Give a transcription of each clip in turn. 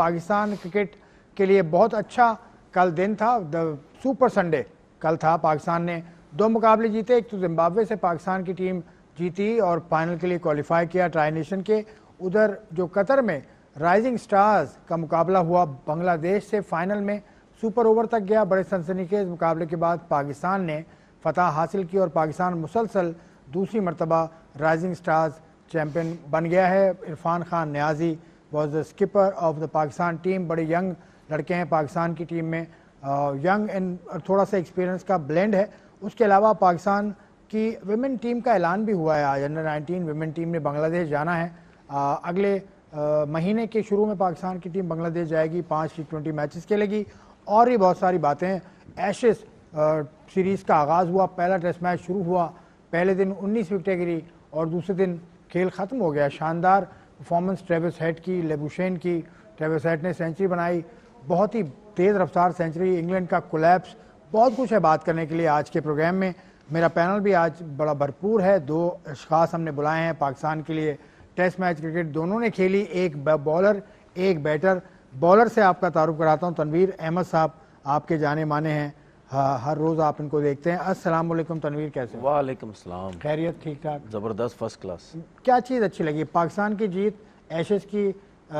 Pakistan cricket के लिए बहुत अच्छा कल दिन था, द सुपर संडे कल था। पाकिस्तान ने 2 मुकाबले जीते, एक तो जिम्बाब्वे से पाकिस्तान की टीम जीती और फाइनल के लिए क्वालिफाई किया ट्राई नेशन के। उधर जो कतर में राइजिंग स्टार्स का मुकाबला हुआ बांग्लादेश से, फाइनल में सुपर ओवर तक गया। बड़े सनसनीखेज मुकाबले के बाद पाकिस्तान ने फतह हासिल की और पाकिस्तान मुसलसल दूसरी मरतबा राइजिंग स्टार्स चैम्पियन बन गया है। Irfan Khan Niazi was the skipper of the Pakistan team. बड़े यंग लड़के हैं पाकिस्तान की टीम में, यंग एंड थोड़ा सा एक्सपीरियंस का ब्लेंड है। उसके अलावा पाकिस्तान की विमेन टीम का ऐलान भी हुआ है आज। अंडर 19 विमेन टीम ने बांग्लादेश जाना है। अगले महीने के शुरू में पाकिस्तान की टीम बांग्लादेश जाएगी, 5 T20 मैचेस खेलेगी और भी बहुत सारी बातें हैं। एशेस सीरीज़ का आगाज़ हुआ, पहला टेस्ट मैच शुरू हुआ, पहले दिन 19 विकेटें गिरी और दूसरे दिन खेल ख़त्म हो गया। शानदार परफॉर्मेंस ट्रेविस हेड की, लेबुशेन की। ट्रेविस हेड ने सेंचुरी बनाई, बहुत ही तेज़ रफ्तार सेंचुरी। इंग्लैंड का कोलैप्स, बहुत कुछ है बात करने के लिए आज के प्रोग्राम में। मेरा पैनल भी आज बड़ा भरपूर है। 2 अशखास हमने बुलाए हैं पाकिस्तान के लिए। टेस्ट मैच क्रिकेट दोनों ने खेली, एक बॉलर एक बैटर। बॉलर से आपका तारुफ कराता हूँ, तनवीर अहमद साहब आपके जाने माने हैं, हर रोज़ आप इनको देखते हैं। अस्सलाम वालेकुम तनवीर, कैसे हो? वालेकुम सलाम। खैरियत, ठीक ठाक? ज़बरदस्त, फर्स्ट क्लास। क्या चीज़ अच्छी लगी, पाकिस्तान की जीत, एशेस की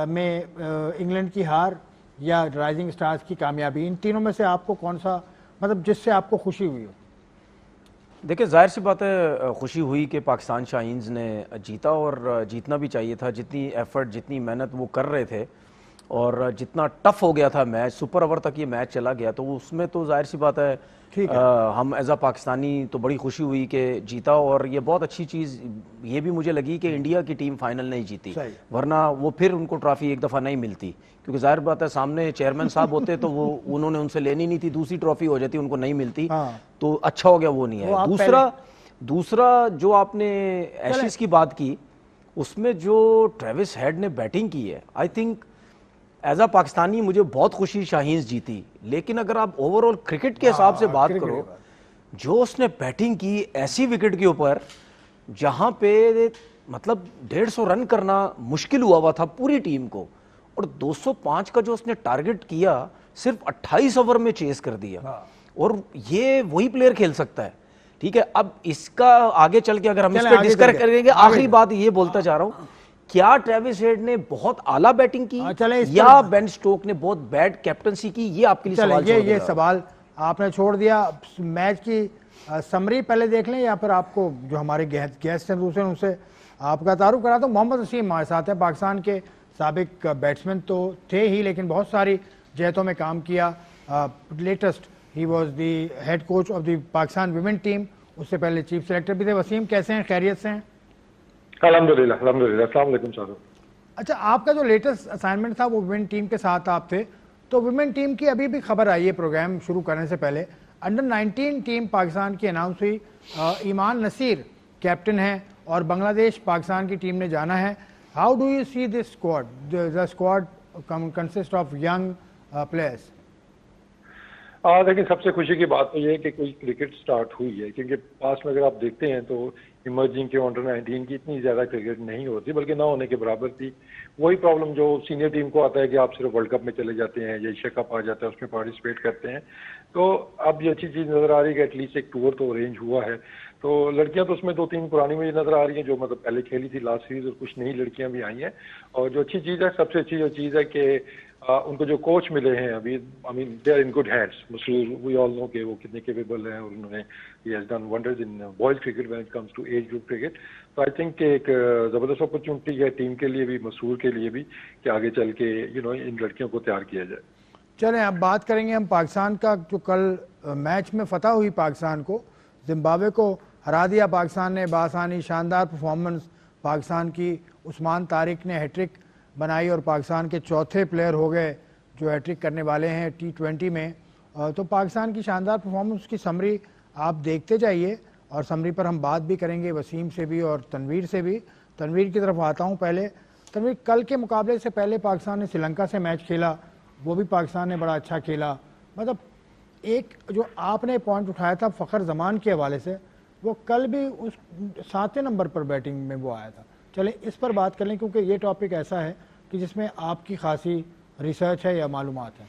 में इंग्लैंड की हार या राइजिंग स्टार्स की कामयाबी? इन तीनों में से आपको कौन सा, मतलब जिससे आपको खुशी हुई हो? देखिए, जाहिर सी बात है खुशी हुई कि पाकिस्तान शाहीन्स ने जीता और जीतना भी चाहिए था। जितनी एफर्ट, जितनी मेहनत वो कर रहे थे और जितना टफ हो गया था मैच, सुपर ओवर तक ये मैच चला गया, तो उसमें तो जाहिर सी बात है हम एज अ पाकिस्तानी तो बड़ी खुशी हुई कि जीता। और ये बहुत अच्छी चीज़ ये भी मुझे लगी कि इंडिया की टीम फाइनल नहीं जीती, वरना वो फिर उनको ट्रॉफी एक दफ़ा नहीं मिलती। क्योंकि जाहिर बात है सामने चेयरमैन साहब होते तो वो उन्होंने उनसे लेनी नहीं थी, दूसरी ट्रॉफी हो जाती, उनको नहीं मिलती। तो अच्छा हो गया वो नहीं है। दूसरा जो आपने एशेस की बात की, उसमें जो ट्रेविस हेड ने बैटिंग की है, I think as a Pakistani मुझे बहुत खुशी शाहीन्स जीती। लेकिन अगर आप ओवरऑल क्रिकेट के हिसाब से बात करो, जो उसने बैटिंग की ऐसी विकेट के ऊपर जहां पे मतलब 150 रन करना मुश्किल हुआ था पूरी टीम को, और 205 का जो उसने टारगेट किया सिर्फ 28 ओवर में चेस कर दिया। और ये वही प्लेयर खेल सकता है। ठीक है, अब इसका आगे चल के अगर हम इस पर डिस्कस करेंगे, आखिरी बात ये बोलता जा रहा हूं, क्या ट्रेविस हेड ने बहुत आला बैटिंग की या बेन स्टोक ने बहुत बैड कैप्टनसी की? ये आपके लिए सवाल ये सवाल आपने छोड़ दिया। मैच की समरी पहले देख लें या फिर आपको जो हमारे गेस्ट हैं दूसरे उनसे आपका तारुफ करा। तो मोहम्मद वसीम हमारे साथ है, पाकिस्तान के साबिक बैट्समैन तो थे ही, लेकिन बहुत सारी जहतों में काम किया। Latest he was the head coach of the Pakistan women team, उससे पहले चीफ सेलेक्टर भी थे। वसीम, कैसे हैं, खैरियत से हैं? अल्हम्दुलिल्लाह, अल्हम्दुलिल्लाह। अस्सलाम वालेकुम साहब। अच्छा, आपका जो लेटेस्ट असाइनमेंट था वो विमेन टीम के साथ आप थे, तो विमेन टीम की अभी भी खबर आई है प्रोग्राम शुरू करने से पहले। अंडर 19 टीम पाकिस्तान की अनाउंस हुई, ईमान नसीर कैप्टन है और बांग्लादेश पाकिस्तान की टीम ने जाना है। How do you see this squad? The squad consist of young players. देखिए, सबसे खुशी की बात तो ये है कि कोई क्रिकेट स्टार्ट हुई है, क्योंकि पास में अगर आप देखते हैं तो इमर्जिंग के अंडर 19 की इतनी ज़्यादा क्रिकेट नहीं होती, बल्कि ना होने के बराबर थी। वही प्रॉब्लम जो सीनियर टीम को आता है कि आप सिर्फ वर्ल्ड कप में चले जाते हैं या एशिया कप आ जाता है, उसमें पार्टिसिपेट करते हैं। तो अब ये अच्छी चीज़ नज़र आ रही है कि एटलीस्ट एक टूर तो अरेंज हुआ है। तो लड़कियां तो उसमें 2-3 पुरानी मुझे नज़र आ रही हैं जो मतलब पहले खेली थी लास्ट सीरीज, और कुछ नई लड़कियां भी आई हैं। और जो अच्छी चीज़ है, सबसे अच्छी जो चीज़ है कि उनको जो कोच मिले हैं अभी, I mean they are in good hands. Masroor, we all know कि वो कितने केपेबल हैं और उन्होंने he has done wonders in boys cricket when it comes to age group cricket. तो आई थिंक एक ज़बरदस्त अपॉर्चुनिटी है टीम के लिए भी, मसरूर के लिए भी, कि आगे चल के इन लड़कियों को तैयार किया जाए। चलें, अब बात करेंगे हम पाकिस्तान का। जो कल मैच में फतह हुई पाकिस्तान को, जिम्बाब्वे को हरा दिया पाकिस्तान ने बासानी। शानदार परफॉर्मेंस पाकिस्तान की। उस्मान तारिक ने हैट्रिक बनाई और पाकिस्तान के चौथे प्लेयर हो गए जो हैट्रिक करने वाले हैं T20 में। तो पाकिस्तान की शानदार परफॉर्मेंस की समरी आप देखते जाइए और समरी पर हम बात भी करेंगे वसीम से भी और तनवीर से भी। तनवीर की तरफ आता हूँ पहले। तनवीर, कल के मुकाबले से पहले पाकिस्तान ने श्रीलंका से मैच खेला, वो भी पाकिस्तान ने बड़ा अच्छा खेला। मतलब एक जो आपने पॉइंट उठाया था फ़खर जमान के हवाले से, वो कल भी उस 7वें नंबर पर बैटिंग में वो आया था। चले इस पर बात कर लें, क्योंकि ये टॉपिक ऐसा है कि जिसमें आपकी खासी रिसर्च है या मालूमात है?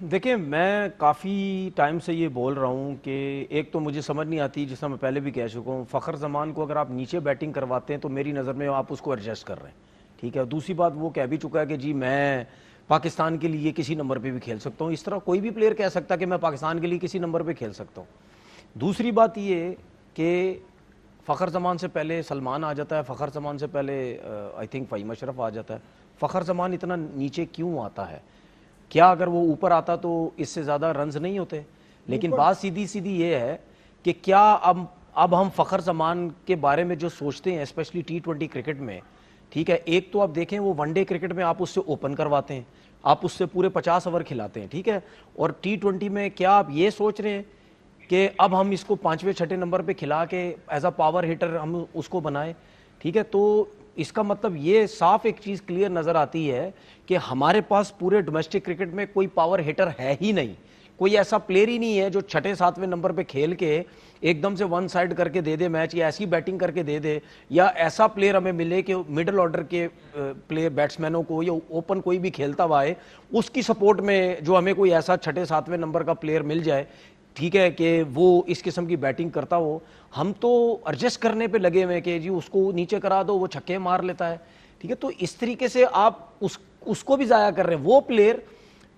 देखिए, मैं काफ़ी टाइम से ये बोल रहा हूँ कि एक तो मुझे समझ नहीं आती, जिसका मैं पहले भी कह चुका हूँ, फ़खर जमान को अगर आप नीचे बैटिंग करवाते हैं तो मेरी नज़र में आप उसको एडजस्ट कर रहे हैं, ठीक है। दूसरी बात, वो कह भी चुका है कि जी मैं पाकिस्तान के लिए किसी नंबर पे भी खेल सकता हूँ। इस तरह कोई भी प्लेयर कह सकता है कि मैं पाकिस्तान के लिए किसी नंबर पे खेल सकता हूँ। दूसरी बात ये कि फ़खर जमान से पहले सलमान आ जाता है, फ़खर जमान से पहले आई थिंक फ़हीम अशरफ आ जाता है। फ़खर जमान इतना नीचे क्यों आता है? क्या अगर वो ऊपर आता तो इससे ज़्यादा रन्स नहीं होते? लेकिन बात सीधी सीधी ये है कि क्या अब हम फ़खर जमान के बारे में जो सोचते हैं, स्पेशली T20 क्रिकेट में, ठीक है, एक तो आप देखें वो वनडे क्रिकेट में आप उससे ओपन करवाते हैं, आप उससे पूरे 50 ओवर खिलाते हैं, ठीक है, और T20 में क्या आप ये सोच रहे हैं कि अब हम इसको 5वें 6ठे नंबर पे खिला के एज अ पावर हिटर हम उसको बनाएं, ठीक है। तो इसका मतलब ये साफ एक चीज़ क्लियर नज़र आती है कि हमारे पास पूरे डोमेस्टिक क्रिकेट में कोई पावर हिटर है ही नहीं, कोई ऐसा प्लेयर ही नहीं है जो 6ठे 7वें नंबर पे खेल के एकदम से वन साइड करके दे दे मैच, या ऐसी बैटिंग करके दे दे, या ऐसा प्लेयर हमें मिले कि मिडिल ऑर्डर के प्लेयर बैट्समैनों को या ओपन कोई भी खेलता हुआ है उसकी सपोर्ट में जो हमें कोई ऐसा 6ठे 7वें नंबर का प्लेयर मिल जाए, ठीक है, कि वो इस किस्म की बैटिंग करता हो। हम तो एडजस्ट करने पे लगे हुए हैं कि जी उसको नीचे करा दो, वो छक्के मार लेता है, ठीक है। तो इस तरीके से आप उसको भी ज़ाया कर रहे हैं। वो प्लेयर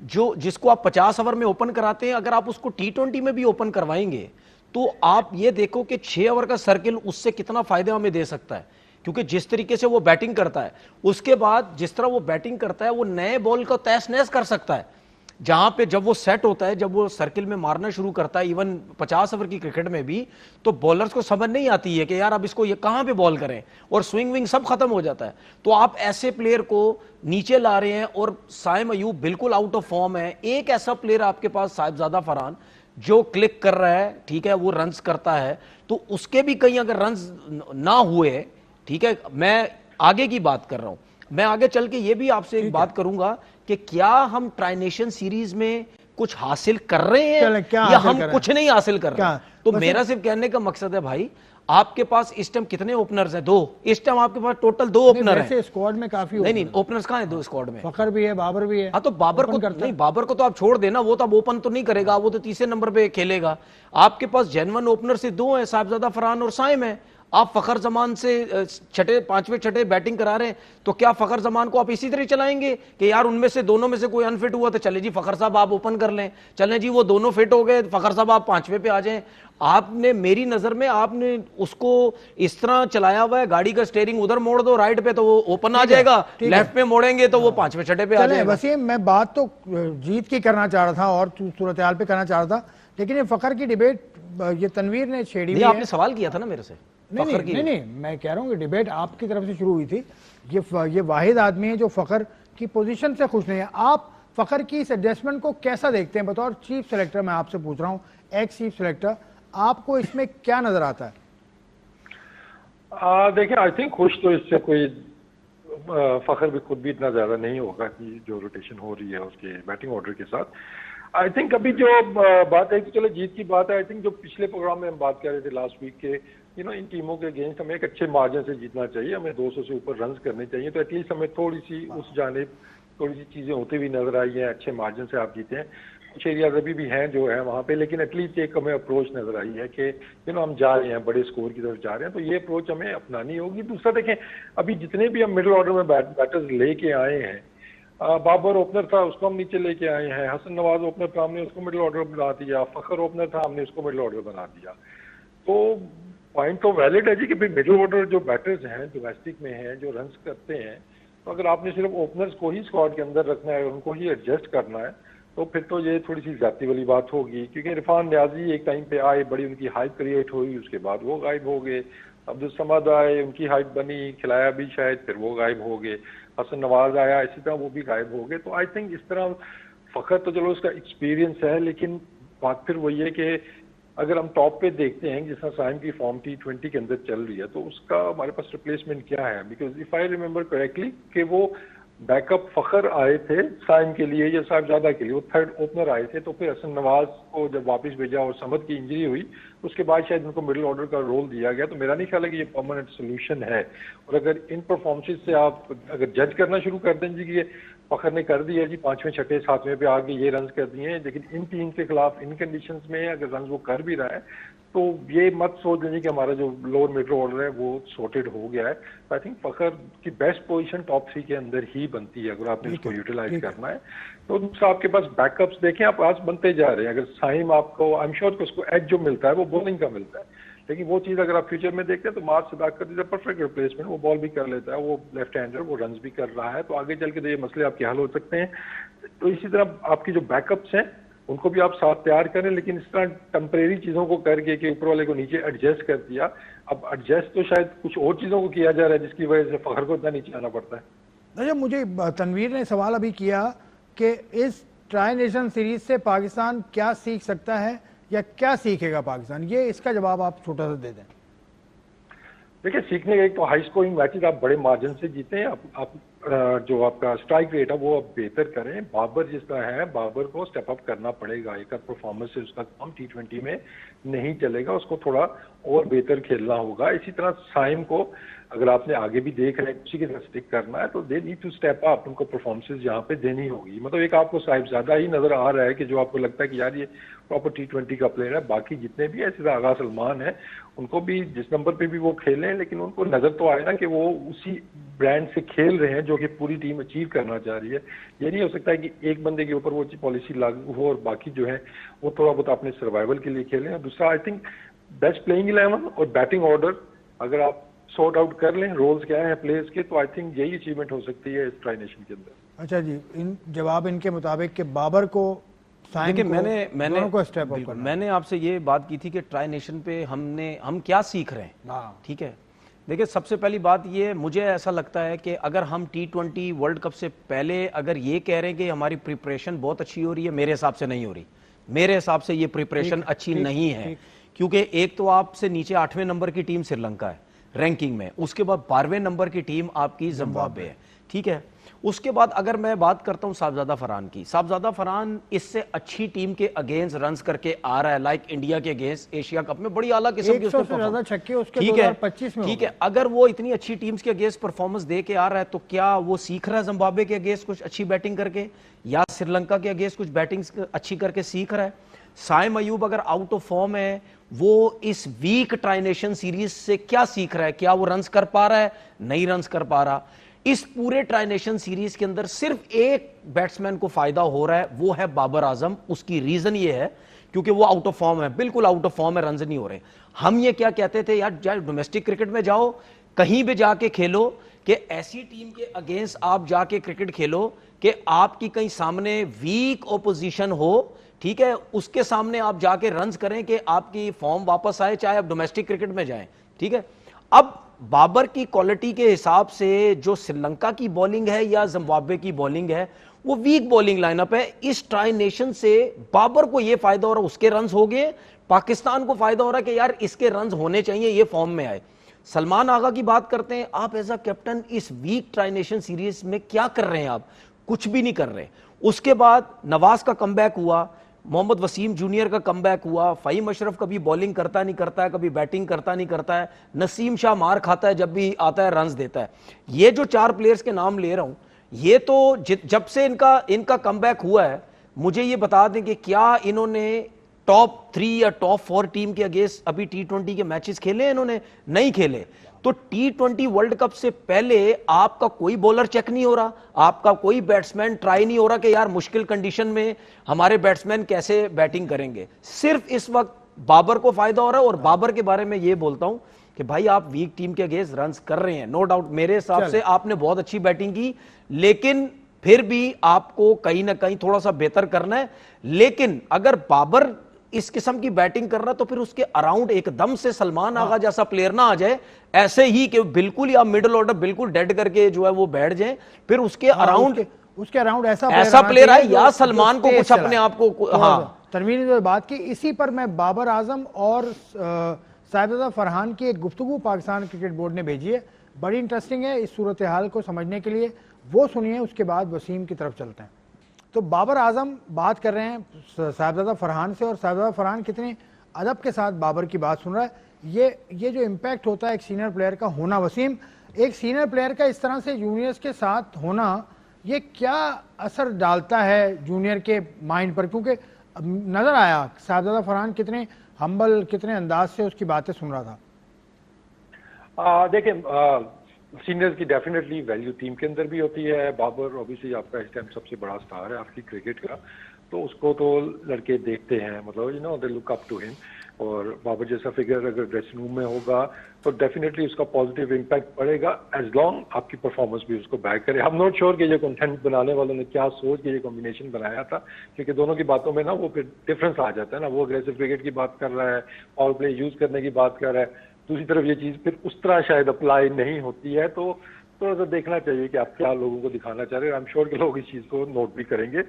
जिसको आप 50 ओवर में ओपन कराते हैं, अगर आप उसको T20 में भी ओपन करवाएंगे तो आप ये देखो कि 6 ओवर का सर्किल उससे कितना फायदा हमें दे सकता है, क्योंकि जिस तरीके से वो बैटिंग करता है, उसके बाद जिस तरह वो बैटिंग करता है, वो नए बॉल को तहस नहस कर सकता है। जहां पे जब वो सेट होता है, जब वो सर्किल में मारना शुरू करता है, इवन 50 ओवर की क्रिकेट में भी, तो बॉलर्स को समझ नहीं आती है कि यार अब इसको ये कहां पे बॉल करें, और स्विंग विंग सब खत्म हो जाता है। तो आप ऐसे प्लेयर को नीचे ला रहे हैं, और साइम अयूब बिल्कुल आउट ऑफ फॉर्म है। एक ऐसा प्लेयर आपके पास साहिबजादा फरहान जो क्लिक कर रहा है, ठीक है, वो रन्स करता है, तो उसके भी कहीं अगर रन्स ना हुए, ठीक है, मैं आगे की बात कर रहा हूं, मैं आगे चल के ये भी आपसे एक बात करूंगा कि क्या हम ट्राइनेशन सीरीज में कुछ हासिल कर रहे हैं या हम कुछ नहीं हासिल कर रहे हैं। तो मेरा सिर्फ कहने का मकसद है भाई, आपके पास इस टाइम कितने ओपनर्स हैं? 2। इस टाइम आपके पास टोटल 2 ओपनर हैं। स्क्वाड में काफी नहीं, ओपनर्स कहां हैं 2 स्क्वाड में? फखर भी है, बाबर भी है। हाँ, तो बाबर को नहीं, बाबर को तो आप छोड़ देना, वो तो अब ओपन तो नहीं करेगा, वो तो तीसरे नंबर पे खेलेगा। आपके पास जेन्युइन ओपनर से 2 हैं, साहिबजादा फरहान और साइम है। आप फखर जमान से 5वें 6ठे बैटिंग करा रहे हैं, तो क्या फखर जमान को आप इसी तरह चलाएंगे कि यार उनमें से दोनों में से कोई अनफिट हुआ तो चले जी फखर साहब आप ओपन कर लें, चलें जी वो दोनों फिट हो गए, फखर साहब आप 5वें पे आ जाएं? आपने, मेरी नजर में आपने उसको इस तरह चलाया हुआ है, गाड़ी का स्टीयरिंग उधर मोड़ दो राइट पे तो वो ओपन आ जाएगा, लेफ्ट पे मोड़ेंगे तो वो 5वें 6ठे पे आ जाएगा। वसीम, मैं बात तो जीत की करना चाह रहा था और सूरत हाल पे करना चाह रहा था, लेकिन ये फखर की डिबेट ये तनवीर ने छेड़ी हुई है। आपने सवाल किया था ना मेरे से। नहीं, मैं कह रहा हूँ कि डिबेट आपकी तरफ से शुरू हुई थी। ये वाहिद आदमी है जो फखर की पोजीशन से खुश नहीं है। आप फखर की इस एडजस्टमेंट को कैसा देखते हैं? बतौर चीफ सेलेक्टर मैं आपसे पूछ रहा हूँ, एक्स चीफ सेलेक्टर, आपको इसमें क्या नजर आता है? देखिए, आई थिंक खुश तो इससे कोई फखर भी खुद भी इतना ज्यादा नहीं होगा कि जो रोटेशन हो रही है उसके बैटिंग ऑर्डर के साथ। आई थिंक अभी जो बात है कि चलो जीत की बात है, आई थिंक जो पिछले प्रोग्राम में हम बात कर रहे थे लास्ट वीक के, इन टीमों के अगेंस्ट हमें एक अच्छे मार्जिन से जीतना चाहिए, हमें 200 से ऊपर रन्स करने चाहिए, तो एटलीस्ट हमें थोड़ी सी उस जानिब थोड़ी सी चीजें होती हुई नजर आई हैं। अच्छे मार्जिन से आप जीते हैं, कुछ एरियाज अभी भी हैं जो है वहाँ पे, लेकिन एटलीस्ट एक हमें अप्रोच नजर आई है कि हम जा रहे हैं, बड़े स्कोर की तरफ जा रहे हैं, तो ये अप्रोच हमें अपनानी होगी। दूसरा देखें, अभी जितने भी हम मिडिल ऑर्डर में बैटर्स लेके आए हैं, बाबर ओपनर था उसको हम नीचे लेके आए हैं, हसन नवाज ओपनर था हमने उसको मिडिल ऑर्डर बना दिया, फखर ओपनर था हमने उसको मिडिल ऑर्डर बना दिया। तो पॉइंट तो वैलिड है जी कि भाई मिडिल ऑर्डर जो बैटर्स हैं डोमेस्टिक में हैं जो रन्स करते हैं, तो अगर आपने सिर्फ ओपनर्स को ही स्क्वाड के अंदर रखना है और उनको ही एडजस्ट करना है तो फिर तो ये थोड़ी सी ज्यादती वाली बात होगी, क्योंकि इरफान न्याजी एक टाइम पे आए, बड़ी उनकी हाइप क्रिएट हुई, उसके बाद वो गायब हो गए। अब्दुल समद आए, उनकी हाइप बनी, खिलाया भी शायद, फिर वो गायब हो गए। हसन नवाज आया, इसी तरह वो भी गायब हो गए। तो आई थिंक इस तरह फखर तो चलो उसका एक्सपीरियंस है, लेकिन बात फिर वही है कि अगर हम टॉप पे देखते हैं जिस तरह साइम की फॉर्म T20 के अंदर चल रही है, तो उसका हमारे पास रिप्लेसमेंट क्या है? Because if I remember correctly कि वो बैकअप फखर आए थे साइम के लिए या साहिबजादा के लिए, वो थर्ड ओपनर आए थे, तो फिर हसन नवाज को जब वापस भेजा और समद की इंजरी हुई उसके बाद शायद उनको मिडिल ऑर्डर का रोल दिया गया। तो मेरा नहीं ख्याल है कि ये परमानेंट सोल्यूशन है। और अगर इन परफॉर्मेंसेस से आप अगर जज करना शुरू कर दें जी कि फखर ने कर दिया जी, 5वें 6ठे 7वें पे आके ये रन कर दिए हैं, लेकिन इन टीम के खिलाफ इन कंडीशंस में अगर रन वो कर भी रहा है तो ये मत सोच लीजिए कि हमारा जो लोअर मिडल ऑर्डर है वो सॉर्टेड हो गया है। आई थिंक फखर की बेस्ट पोजीशन टॉप 3 के अंदर ही बनती है अगर आपने उसको यूटिलाइज करना है। तो दूसरा आपके पास बैकअप्स देखें, आप आज बनते जा रहे हैं। अगर साइम आपको, आई एम श्योर कि उसको एज जो मिलता है वो बॉलिंग का मिलता है, लेकिन वो चीज़ अगर आप फ्यूचर में देखते हैं तो मार्च सदाकत इज अ परफेक्ट रिप्लेसमेंट, वो बॉल भी कर लेता है, वो लेफ्ट हैंडर, वो रन भी कर रहा है, तो आगे चल के तो ये मसले आपके हल हो सकते हैं। तो इसी तरह आपकी जो बैकअप्स हैं उनको भी आप साथ तैयार करें, लेकिन इस तरह टेम्परेरी चीज़ों को करके कि ऊपर वाले को नीचे एडजस्ट कर दिया, अब एडजस्ट तो शायद कुछ और चीज़ों को किया जा रहा है जिसकी वजह से फखर को इतना नीचे आना पड़ता है। अच्छा, मुझे तनवीर ने सवाल अभी किया कि इस ट्राई नेशन सीरीज से पाकिस्तान क्या सीख सकता है या क्या सीखेगा पाकिस्तान, ये इसका जवाब आप छोटा सा दे दें। देखिए, सीखने का एक तो हाई स्कोरिंग मैचेस आप बड़े मार्जिन से जीते हैं, आप जो आपका स्ट्राइक रेट है वो आप बेहतर करें। बाबर जिस तरह है, बाबर को स्टेप अप करना पड़ेगा, एक परफॉर्मेंस से उसका काम T20 में नहीं चलेगा, उसको थोड़ा और बेहतर खेलना होगा। इसी तरह साइम को अगर आपने आगे भी देख रहे हैं उसी के साथ स्टिक करना है तो they need to step up, उनको परफॉर्मेंसेज यहाँ पे देनी होगी। मतलब एक आपको साहिबजादा ही नजर आ रहा है कि जो आपको लगता है कि यार ये प्रॉपर T20 का प्लेयर है। बाकी जितने भी ऐसे आगा सलमान है उनको भी जिस नंबर पे भी वो खेलें, लेकिन उनको नजर तो आए ना कि वो उसी ब्रांड से खेल रहे हैं जो कि पूरी टीम अचीव करना चाह रही है। ये नहीं हो सकता है कि एक बंदे के ऊपर वो पॉलिसी लागू हो और बाकी जो है वो थोड़ा बहुत अपने सर्वाइवल के लिए खेलें। और दूसरा, आई थिंक बेस्ट प्लेइंग 11 और बैटिंग ऑर्डर अगर आप सॉर्ट आउट कर लें, रोल्स क्या है प्लेयर्स के, तो आई थिंक यही अचीवमेंट हो सकती है इस ट्राई नेशन के अंदर। अच्छा जी, इन जवाब इनके मुताबिक कि बाबर को, देखिए, मैंने मैंने आपसे ये बात की थी कि ट्राई नेशन पे हम क्या सीख रहे हैं। ठीक है, देखिए, सबसे पहली बात ये, मुझे ऐसा लगता है कि अगर हम T20 वर्ल्ड कप से पहले अगर ये कह रहे हैं कि हमारी प्रिपरेशन बहुत अच्छी हो रही है, मेरे हिसाब से नहीं हो रही। मेरे हिसाब से ये प्रिपरेशन अच्छी नहीं है, क्योंकि एक तो आपसे नीचे 8वें नंबर की टीम श्रीलंका है रैंकिंग में, उसके बाद 12वें नंबर की टीम आपकी जिम्बाब्वे है। ठीक है, उसके बाद अगर मैं बात करता हूं साहबजादा फरहान की, साहबजादा फरहान इससे अच्छी टीम के अगेंस्ट रन्स करके आ रहा है, लाइक इंडिया के अगेंस्ट एशिया कप में बड़ी आला किस्म की उसके छक्के उसके ठीक 2025 में। ठीक है, अगर वो इतनी अच्छी टीम्स के अगेंस्ट परफॉर्मेंस दे के आ रहा है तो क्या वो सीख रहा है जिम्बाब्वे के अगेंस्ट कुछ अच्छी बैटिंग करके, या श्रीलंका के अगेंस्ट कुछ बैटिंग अच्छी करके सीख रहा है? साइम अयूब अगर आउट ऑफ फॉर्म है, वो इस वीक ट्राई नेशन सीरीज से क्या सीख रहा है? क्या वो रन्स कर पा रहा है? नहीं रन्स कर पा रहा। इस पूरे ट्राई नेशन सीरीज के अंदर सिर्फ एक बैट्समैन को फायदा हो रहा है, वो है बाबर आजम। उसकी रीजन ये है क्योंकि वो आउट ऑफ फॉर्म है, बिल्कुल आउट ऑफ फॉर्म है, रन्स नहीं हो रहे। हम ये क्या कहते थे यार, चाहे डोमेस्टिक क्रिकेट में जाओ, कहीं भी जाके खेलो, कि ऐसी टीम के अगेंस्ट आप जाके क्रिकेट खेलो कि आपकी कहीं सामने वीक ओपोजिशन हो, ठीक है, उसके सामने आप जाके रन्स करें कि आपकी फॉर्म वापस आए, चाहे आप डोमेस्टिक क्रिकेट में जाएं। ठीक है, अब बाबर की क्वालिटी के हिसाब से जो श्रीलंका की बॉलिंग है या जिम्बाब्वे की बॉलिंग है, वो वीक बॉलिंग लाइनअप है। इस ट्राई नेशन से बाबर को ये फायदा हो रहा है, उसके रन्स हो गए, पाकिस्तान को फायदा हो रहा है कि यार इसके रन्स होने चाहिए, ये फॉर्म में आए। सलमान आगा की बात करते हैं, आप एज अ कैप्टन इस वीक ट्राई नेशन सीरीज में क्या कर रहे हैं? आप कुछ भी नहीं कर रहे। उसके बाद नवाज का कमबैक हुआ, मोहम्मद वसीम जूनियर का कमबैक हुआ, फ़हीम अशरफ कभी बॉलिंग करता नहीं करता है, कभी बैटिंग करता नहीं करता है, नसीम शाह मार खाता है जब भी आता है, रन्स देता है। ये जो 4 प्लेयर्स के नाम ले रहा हूं, ये तो जब से इनका कमबैक हुआ है, मुझे ये बता दें कि क्या इन्होंने टॉप 3 या टॉप 4 टीम के अगेंस्ट अभी T20 के मैचेस खेले? इन्होंने नहीं खेले। तो T20 वर्ल्ड कप से पहले आपका कोई बॉलर चेक नहीं हो रहा, आपका कोई बैट्समैन ट्राई नहीं हो रहा कि यार मुश्किल कंडीशन में हमारे बैट्समैन कैसे बैटिंग करेंगे। सिर्फ इस वक्त बाबर को फायदा हो रहा है। और बाबर के बारे में ये बोलता हूं कि भाई आप वीक टीम के अगेंस्ट रन्स कर रहे हैं, नो डाउट, मेरे हिसाब से आपने बहुत अच्छी बैटिंग की, लेकिन फिर भी आपको कहीं ना कहीं थोड़ा सा बेहतर करना है। लेकिन अगर बाबर इस किस्म की बैटिंग कर रहा तो फिर उसके अराउंड एकदम से सलमान आगा जैसा प्लेयर ना आ जाए, ऐसे ही कि बिल्कुल ही आप मिडिल ऑर्डर बिल्कुल डेड करके जो है वो बैठ जाए, फिर उसके अराउंड ऐसा प्लेयर आए या सलमान को कुछ अपने आप को। हाँ, तनवीर ने जो बात की, इसी पर मैं बाबर आजम और साहिबजादा फरहान की एक गुफ्तगू पाकिस्तान क्रिकेट बोर्ड ने भेजी है, बड़ी इंटरेस्टिंग है। इस सूरत हाल को समझने के लिए वो सुनिए, उसके बाद वसीम की तरफ चलते हैं। तो बाबर आजम बात कर रहे हैं साहिबजादा फरहान से, और साहिबजादा फरहान कितने अदब के साथ बाबर की बात सुन रहा है। ये जो इम्पैक्ट होता है एक सीनियर प्लेयर का होना, वसीम, एक सीनियर प्लेयर का इस तरह से जूनियर्स के साथ होना, ये क्या असर डालता है जूनियर के माइंड पर, क्योंकि नजर आया साहबजादा फरहान कितने हम्बल, कितने अंदाज से उसकी बातें सुन रहा था। देखिए, सीनियर्स की डेफिनेटली वैल्यू टीम के अंदर भी होती है। बाबर ऑब्वियसली आपका इस टाइम सबसे बड़ा स्टार है आपकी क्रिकेट का, तो उसको तो लड़के देखते हैं, मतलब they look up to him. और बाबर जैसा फिगर अगर ड्रेसिंग रूम में होगा तो डेफिनेटली उसका पॉजिटिव इम्पैक्ट पड़ेगा, एज लॉन्ग आपकी परफॉर्मेंस भी उसको बैक करे। हम नॉट श्योर कि ये कंटेंट बनाने वालों ने क्या सोच के ये कॉम्बिनेशन बनाया था, क्योंकि दोनों की बातों में ना वो फिर डिफरेंस आ जाता है ना। वो अग्रेसिव क्रिकेट की बात कर रहा है, पावर प्ले यूज करने की बात कर रहा है, दूसरी तरफ ये चीज फिर उस तरह शायद अप्लाई नहीं होती है। तो थोड़ा सा देखना चाहिए कि आप क्या लोगों को दिखाना चाह रहे हैं। आई एम श्योर कि लोग इस चीज को नोट भी करेंगे।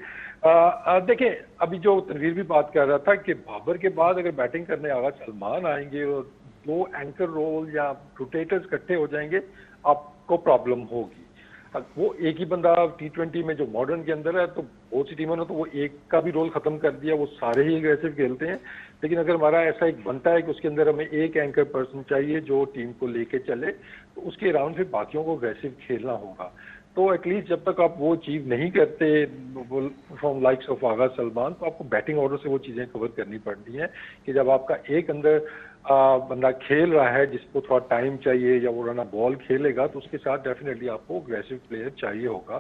देखें, अभी जो तनवीर भी बात कर रहा था कि बाबर के बाद अगर बैटिंग करने आगा सलमान आएंगे और दो एंकर रोल या रोटेटर्स इकट्ठे हो जाएंगे, आपको प्रॉब्लम होगी। वो एक ही बंदा T20 में जो मॉडर्न के अंदर है, तो बहुत सी टीमों ने तो वो एक का भी रोल खत्म कर दिया, वो सारे ही एग्रेसिव खेलते हैं। लेकिन अगर हमारा ऐसा एक बनता है कि उसके अंदर हमें एक एंकर पर्सन चाहिए जो टीम को लेके चले, तो उसके अराउंड फिर बाकियों को एग्रेसिव खेलना होगा। तो एटलीस्ट जब तक आप वो अचीव नहीं करते फ्रॉम लाइक्स ऑफ आगा सलमान, तो आपको बैटिंग ऑर्डर से वो चीजें कवर करनी पड़ती हैं कि जब आपका एक अंदर बंदा खेल रहा है जिसको थोड़ा टाइम चाहिए या वो रना बॉल खेलेगा, तो उसके साथ डेफिनेटली आपको अग्रेसिव प्लेयर चाहिए होगा।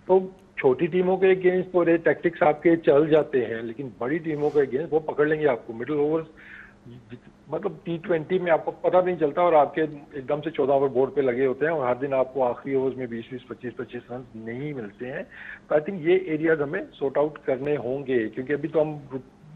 तो छोटी टीमों के अगेंस्ट तो टैक्टिक्स आपके चल जाते हैं, लेकिन बड़ी टीमों के अगेंस्ट वो पकड़ लेंगे आपको। मिडिल ओवर्स मतलब T20 में आपको पता नहीं चलता और आपके एकदम से 14 ओवर बोर्ड पे लगे होते हैं और हर दिन आपको आखिरी ओवर्स में 20-20, 25-25 रन नहीं मिलते हैं। तो आई थिंक ये एरियाज हमें सॉर्ट आउट करने होंगे, क्योंकि अभी तो हम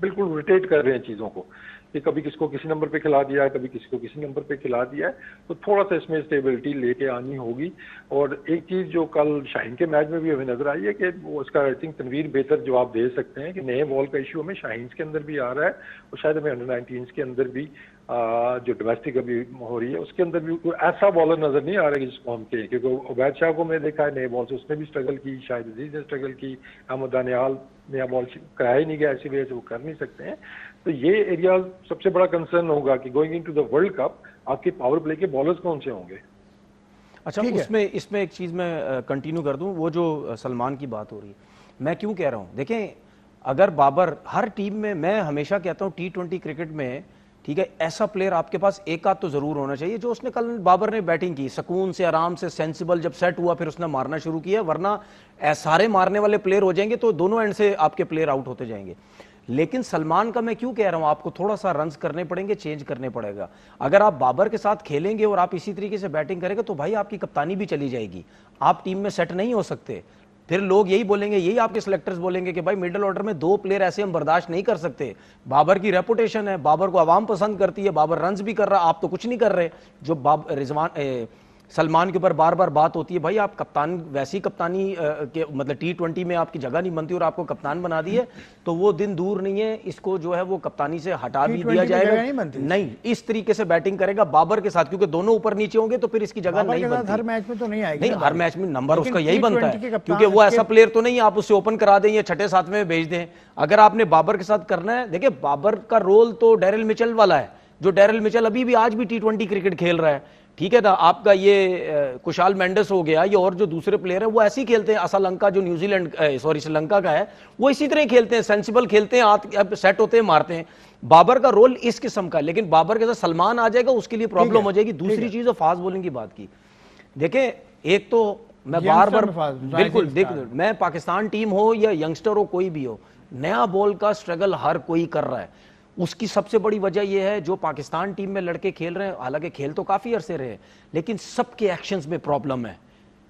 बिल्कुल रोटेट कर रहे हैं चीज़ों को कि कभी किसको किसी नंबर पे खिला दिया है, कभी किसी को किसी नंबर पे खिला दिया है। तो थोड़ा सा इसमें स्टेबिलिटी लेके आनी होगी। और एक चीज़ जो कल शाहीन के मैच में भी हमें नजर आई है कि वो उसका आई थिंक तनवीर बेहतर जवाब दे सकते हैं कि नए बॉल का इशू हमें शाहीन के अंदर भी आ रहा है और शायद हमें अंडर-19 के अंदर भी जो डोमेस्टिक अभी हो रही है उसके अंदर भी कोई ऐसा बॉलर नजर नहीं आ रहा है जिसको हम कहें। क्योंकि उबैद शाह को मैं देखा है नए बॉल से, उसने भी स्ट्रगल की, शायद अजीज ने स्ट्रगल की, अहमद दानियाल नया बॉल कराया ही नहीं गया, ऐसी वजह से वो कर नहीं सकते हैं। तो ये एरिया सबसे बड़ा कंसर्न होगा कि going into the world cup आपके पावर प्ले के बॉलर्स कौन से होंगे। अच्छा, इसमें एक चीज़ मैं कंटिन्यू कर दूं, वो जो सलमान की बात हो रही है, मैं क्यों कह रहा हूं। देखें, अगर बाबर हर टीम में, मैं हमेशा कहता हूं T20 क्रिकेट में, ठीक है, ऐसा प्लेयर आपके पास एक आध तो जरूर होना चाहिए जो उसने कल बाबर ने बैटिंग की सुकून से, आराम से, सेंसिबल, जब सेट हुआ फिर उसने मारना शुरू किया। वरना सारे मारने वाले प्लेयर हो जाएंगे तो दोनों एंड से आपके प्लेयर आउट होते जाएंगे। लेकिन सलमान का मैं क्यों कह रहा हूं, आपको थोड़ा सा रन्स करने पड़ेंगे, चेंज करने पड़ेगा। अगर आप बाबर के साथ खेलेंगे और आप इसी तरीके से बैटिंग करेंगे तो भाई आपकी कप्तानी भी चली जाएगी, आप टीम में सेट नहीं हो सकते। फिर लोग यही बोलेंगे, यही आपके सिलेक्टर्स बोलेंगे कि भाई मिडिल ऑर्डर में दो प्लेयर ऐसे हम बर्दाश्त नहीं कर सकते। बाबर की रेपुटेशन है, बाबर को आवाम पसंद करती है, बाबर रन्स भी कर रहा, आप तो कुछ नहीं कर रहे। जो रिजवान सलमान के ऊपर बार बार बात होती है, भाई आप कप्तान, वैसी कप्तानी के मतलब T20 में आपकी जगह नहीं बनती और आपको कप्तान बना दी है, तो वो दिन दूर नहीं है, इसको जो है वो कप्तानी से हटा भी दिया जाएगा। नहीं, इस तरीके से बैटिंग करेगा बाबर के साथ, क्योंकि दोनों ऊपर नीचे होंगे तो फिर इसकी जगह नहीं बनती। हर मैच में तो नहीं आएगी, नहीं हर मैच में नंबर उसका यही बनता है, क्योंकि वो ऐसा प्लेयर तो नहीं आप उससे ओपन करा दें या छठे सातवें में भेज दें। अगर आपने बाबर के साथ करना है, देखिए बाबर का रोल तो डेरिल मिचेल वाला है, जो डेरिल मिचेल अभी भी आज भी T20 क्रिकेट खेल रहा है, ठीक है ना। आपका ये कुशाल मेंडिस हो गया, ये और जो दूसरे प्लेयर हैं वो ऐसे ही खेलते हैं। असलंका जो न्यूजीलैंड श्रीलंका का है, वो इसी तरह खेलते हैं, सेंसिबल खेलते हैं, सेट होते हैं, मारते हैं। बाबर का रोल इस किस्म का, लेकिन बाबर के साथ सलमान आ जाएगा, उसके लिए प्रॉब्लम हो जाएगी। दूसरी चीज है फास्ट बॉलिंग की बात की। देखें, एक तो मैं बार बार बिल्कुल देख, मैं पाकिस्तान टीम हो या यंगस्टर हो, कोई भी हो, नया बॉल का स्ट्रगल हर कोई कर रहा है। उसकी सबसे बड़ी वजह यह है जो पाकिस्तान टीम में लड़के खेल रहे हैं, हालांकि खेल तो काफी अरसे रहे, लेकिन सबके एक्शंस में प्रॉब्लम है।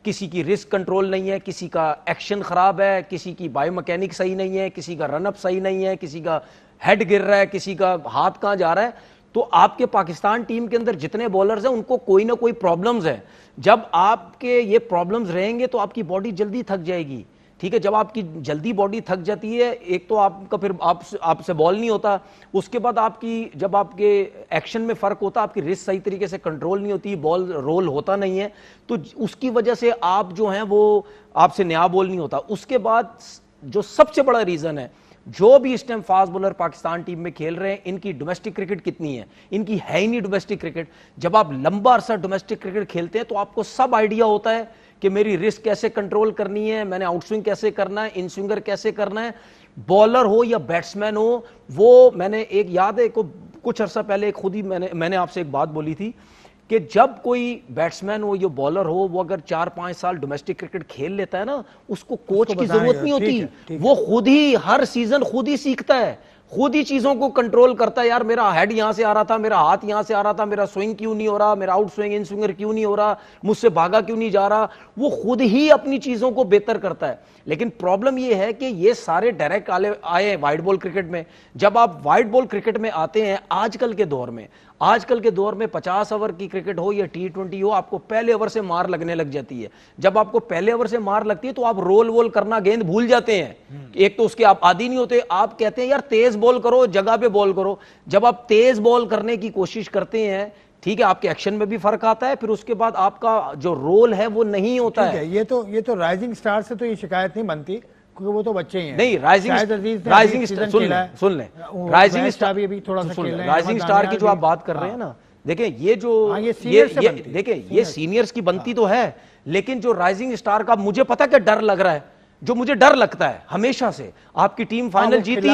किसी की रिस्क कंट्रोल नहीं है, किसी का एक्शन खराब है, किसी की बायोमैकेनिक सही नहीं है, किसी का रनअप सही नहीं है, किसी का हेड गिर रहा है, किसी का हाथ कहां जा रहा है। तो आपके पाकिस्तान टीम के अंदर जितने बॉलर्स हैं उनको कोई ना कोई प्रॉब्लम्स है। जब आपके ये प्रॉब्लम्स रहेंगे तो आपकी बॉडी जल्दी थक जाएगी, ठीक है। जब आपकी जल्दी बॉडी थक जाती है, एक तो आपका फिर आपसे बॉल नहीं होता, उसके बाद आपकी जब आपके एक्शन में फर्क होता, आपकी रिस्ट सही तरीके से कंट्रोल नहीं होती, बॉल रोल होता नहीं है, तो उसकी वजह से आप जो हैं वो आपसे नया बॉल नहीं होता। उसके बाद जो सबसे बड़ा रीजन है, जो भी इस time fast bowler Pakistan team में खेल रहे हैं, इनकी डोमेस्टिक क्रिकेट कितनी है, इनकी है ही नहीं डोमेस्टिक क्रिकेट। जब आप लंबा अरसा डोमेस्टिक क्रिकेट खेलते हैं तो आपको सब आइडिया होता है कि मेरी रिस्क कैसे कंट्रोल करनी है, मैंने आउटस्विंग कैसे करना है, इन स्विंगर कैसे करना है। बॉलर हो या बैट्समैन हो, वो मैंने एक याद है को कुछ अरसा पहले खुद ही मैंने आपसे एक बात बोली थी कि जब कोई बैट्समैन हो या बॉलर हो, वो अगर 4-5 साल डोमेस्टिक क्रिकेट खेल लेता है ना, उसको कोच की जरूरत नहीं होती। वो खुद ही हर सीजन खुद ही सीखता है, खुद ही चीजों को कंट्रोल करता है। यार मेरा हेड यहां से आ रहा था, मेरा हाथ यहां से आ रहा था, मेरा स्विंग क्यों नहीं हो रहा, मेरा आउट स्विंग इन स्विंगर क्यों नहीं हो रहा, मुझसे भागा क्यों नहीं जा रहा। वो खुद ही अपनी चीजों को बेहतर करता है। लेकिन प्रॉब्लम ये है कि ये सारे डायरेक्ट आए वाइड बॉल क्रिकेट में। जब आप वाइड बॉल क्रिकेट में आते हैं आजकल के दौर में, 50 ओवर की क्रिकेट हो या T20 हो, आपको पहले ओवर से मार लगने लग जाती है। जब आपको पहले ओवर से मार लगती है तो आप रोल वोल करना, गेंद भूल जाते हैं। एक तो उसके आप आदी नहीं होते, आप कहते हैं यार तेज बॉल करो, जगह पे बॉल करो। जब आप तेज बॉल करने की कोशिश करते हैं, ठीक है, आपके एक्शन में भी फर्क आता है, फिर उसके बाद आपका जो रोल है वो नहीं होता है। ये तो राइजिंग स्टार से तो ये शिकायत नहीं बनती, क्योंकि वो तो बच्चे ही हैं। नहीं, राइजिंग स्टार सुन ले, राइजिंग स्टार भी थोड़ा सा खेल रहे हैं। राइजिंग स्टार की जो आप बात कर रहे हैं ना, देखिए ये जो देखिए ये सीनियर्स की बनती तो है, लेकिन जो राइजिंग स्टार का मुझे पता क्या डर लग रहा है, जो मुझे डर लगता है हमेशा से, आपकी टीम फाइनल जीती,